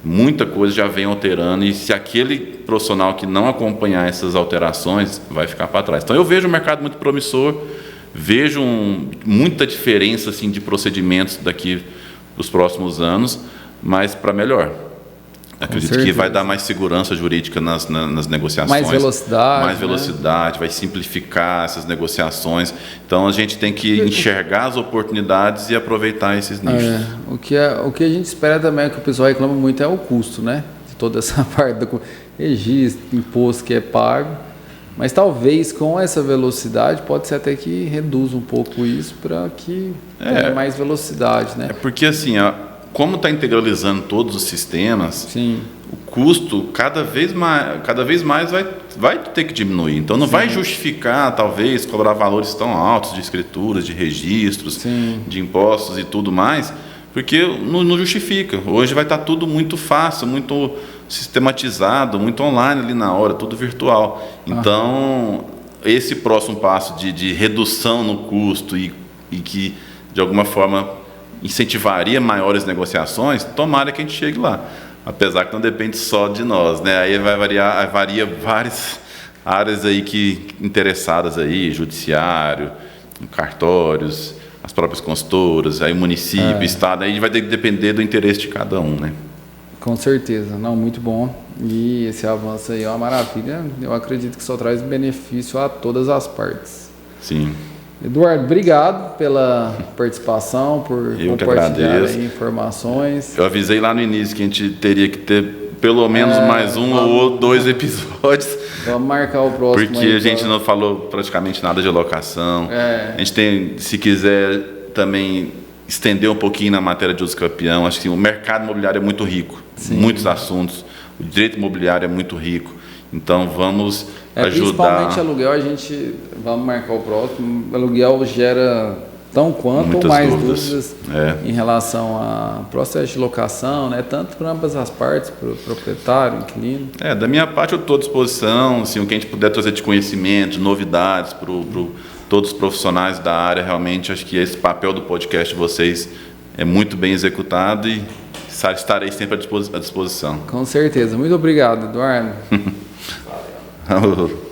Muita coisa já vem alterando e se aquele profissional que não acompanhar essas alterações, vai ficar para trás. Então eu vejo o mercado muito promissor, vejo muita diferença assim, de procedimentos daqui para os próximos anos, mas para melhor. Acredito que vai dar mais segurança jurídica nas negociações. Mais velocidade. Mais velocidade, vai simplificar essas negociações. Então a gente tem que enxergar as oportunidades e aproveitar esses nichos. O que a gente espera também, que o pessoal reclama muito, é o custo, né? De toda essa parte do registro, imposto que é pago. Mas talvez com essa velocidade pode ser até que reduza um pouco isso para que tenha mais velocidade, né? É porque assim, como está integralizando todos os sistemas, sim, o custo cada vez mais vai ter que diminuir. Então não vai justificar, talvez, cobrar valores tão altos de escrituras, de registros, sim, de impostos e tudo mais, porque não justifica. Hoje vai estar tudo muito fácil, muito sistematizado, muito online ali na hora, tudo virtual. Então, esse próximo passo de redução no custo e que, de alguma forma, incentivaria maiores negociações, tomara que a gente chegue lá. Apesar que não depende só de nós, né? Aí varia várias áreas aí interessadas aí, judiciário, cartórios, as próprias consultoras, aí município, estado, aí vai ter que depender do interesse de cada um, né? Com certeza, não, muito bom. E esse avanço aí é uma maravilha. Eu acredito que só traz benefício a todas as partes. Sim. Eduardo, obrigado pela participação, por compartilhar aí informações. Eu avisei lá no início que a gente teria que ter pelo menos mais ou 2 episódios. Vamos marcar o próximo. Porque a gente não falou praticamente nada de locação. A gente tem, se quiser também estender um pouquinho na matéria de uso campeão, acho que o mercado imobiliário é muito rico, muitos assuntos. O direito imobiliário é muito rico. Então vamos ajudar. Principalmente aluguel, a gente vamos marcar o próximo. O aluguel gera tão quanto muitas ou mais dúvidas em relação a processo de locação, né? Tanto para ambas as partes, para o proprietário, inquilino. Da minha parte eu estou à disposição, assim, o que a gente puder trazer de conhecimento, de novidades para todos os profissionais da área, realmente acho que esse papel do podcast de vocês é muito bem executado e estarei sempre à disposição. Com certeza. Muito obrigado, Eduardo. Valeu.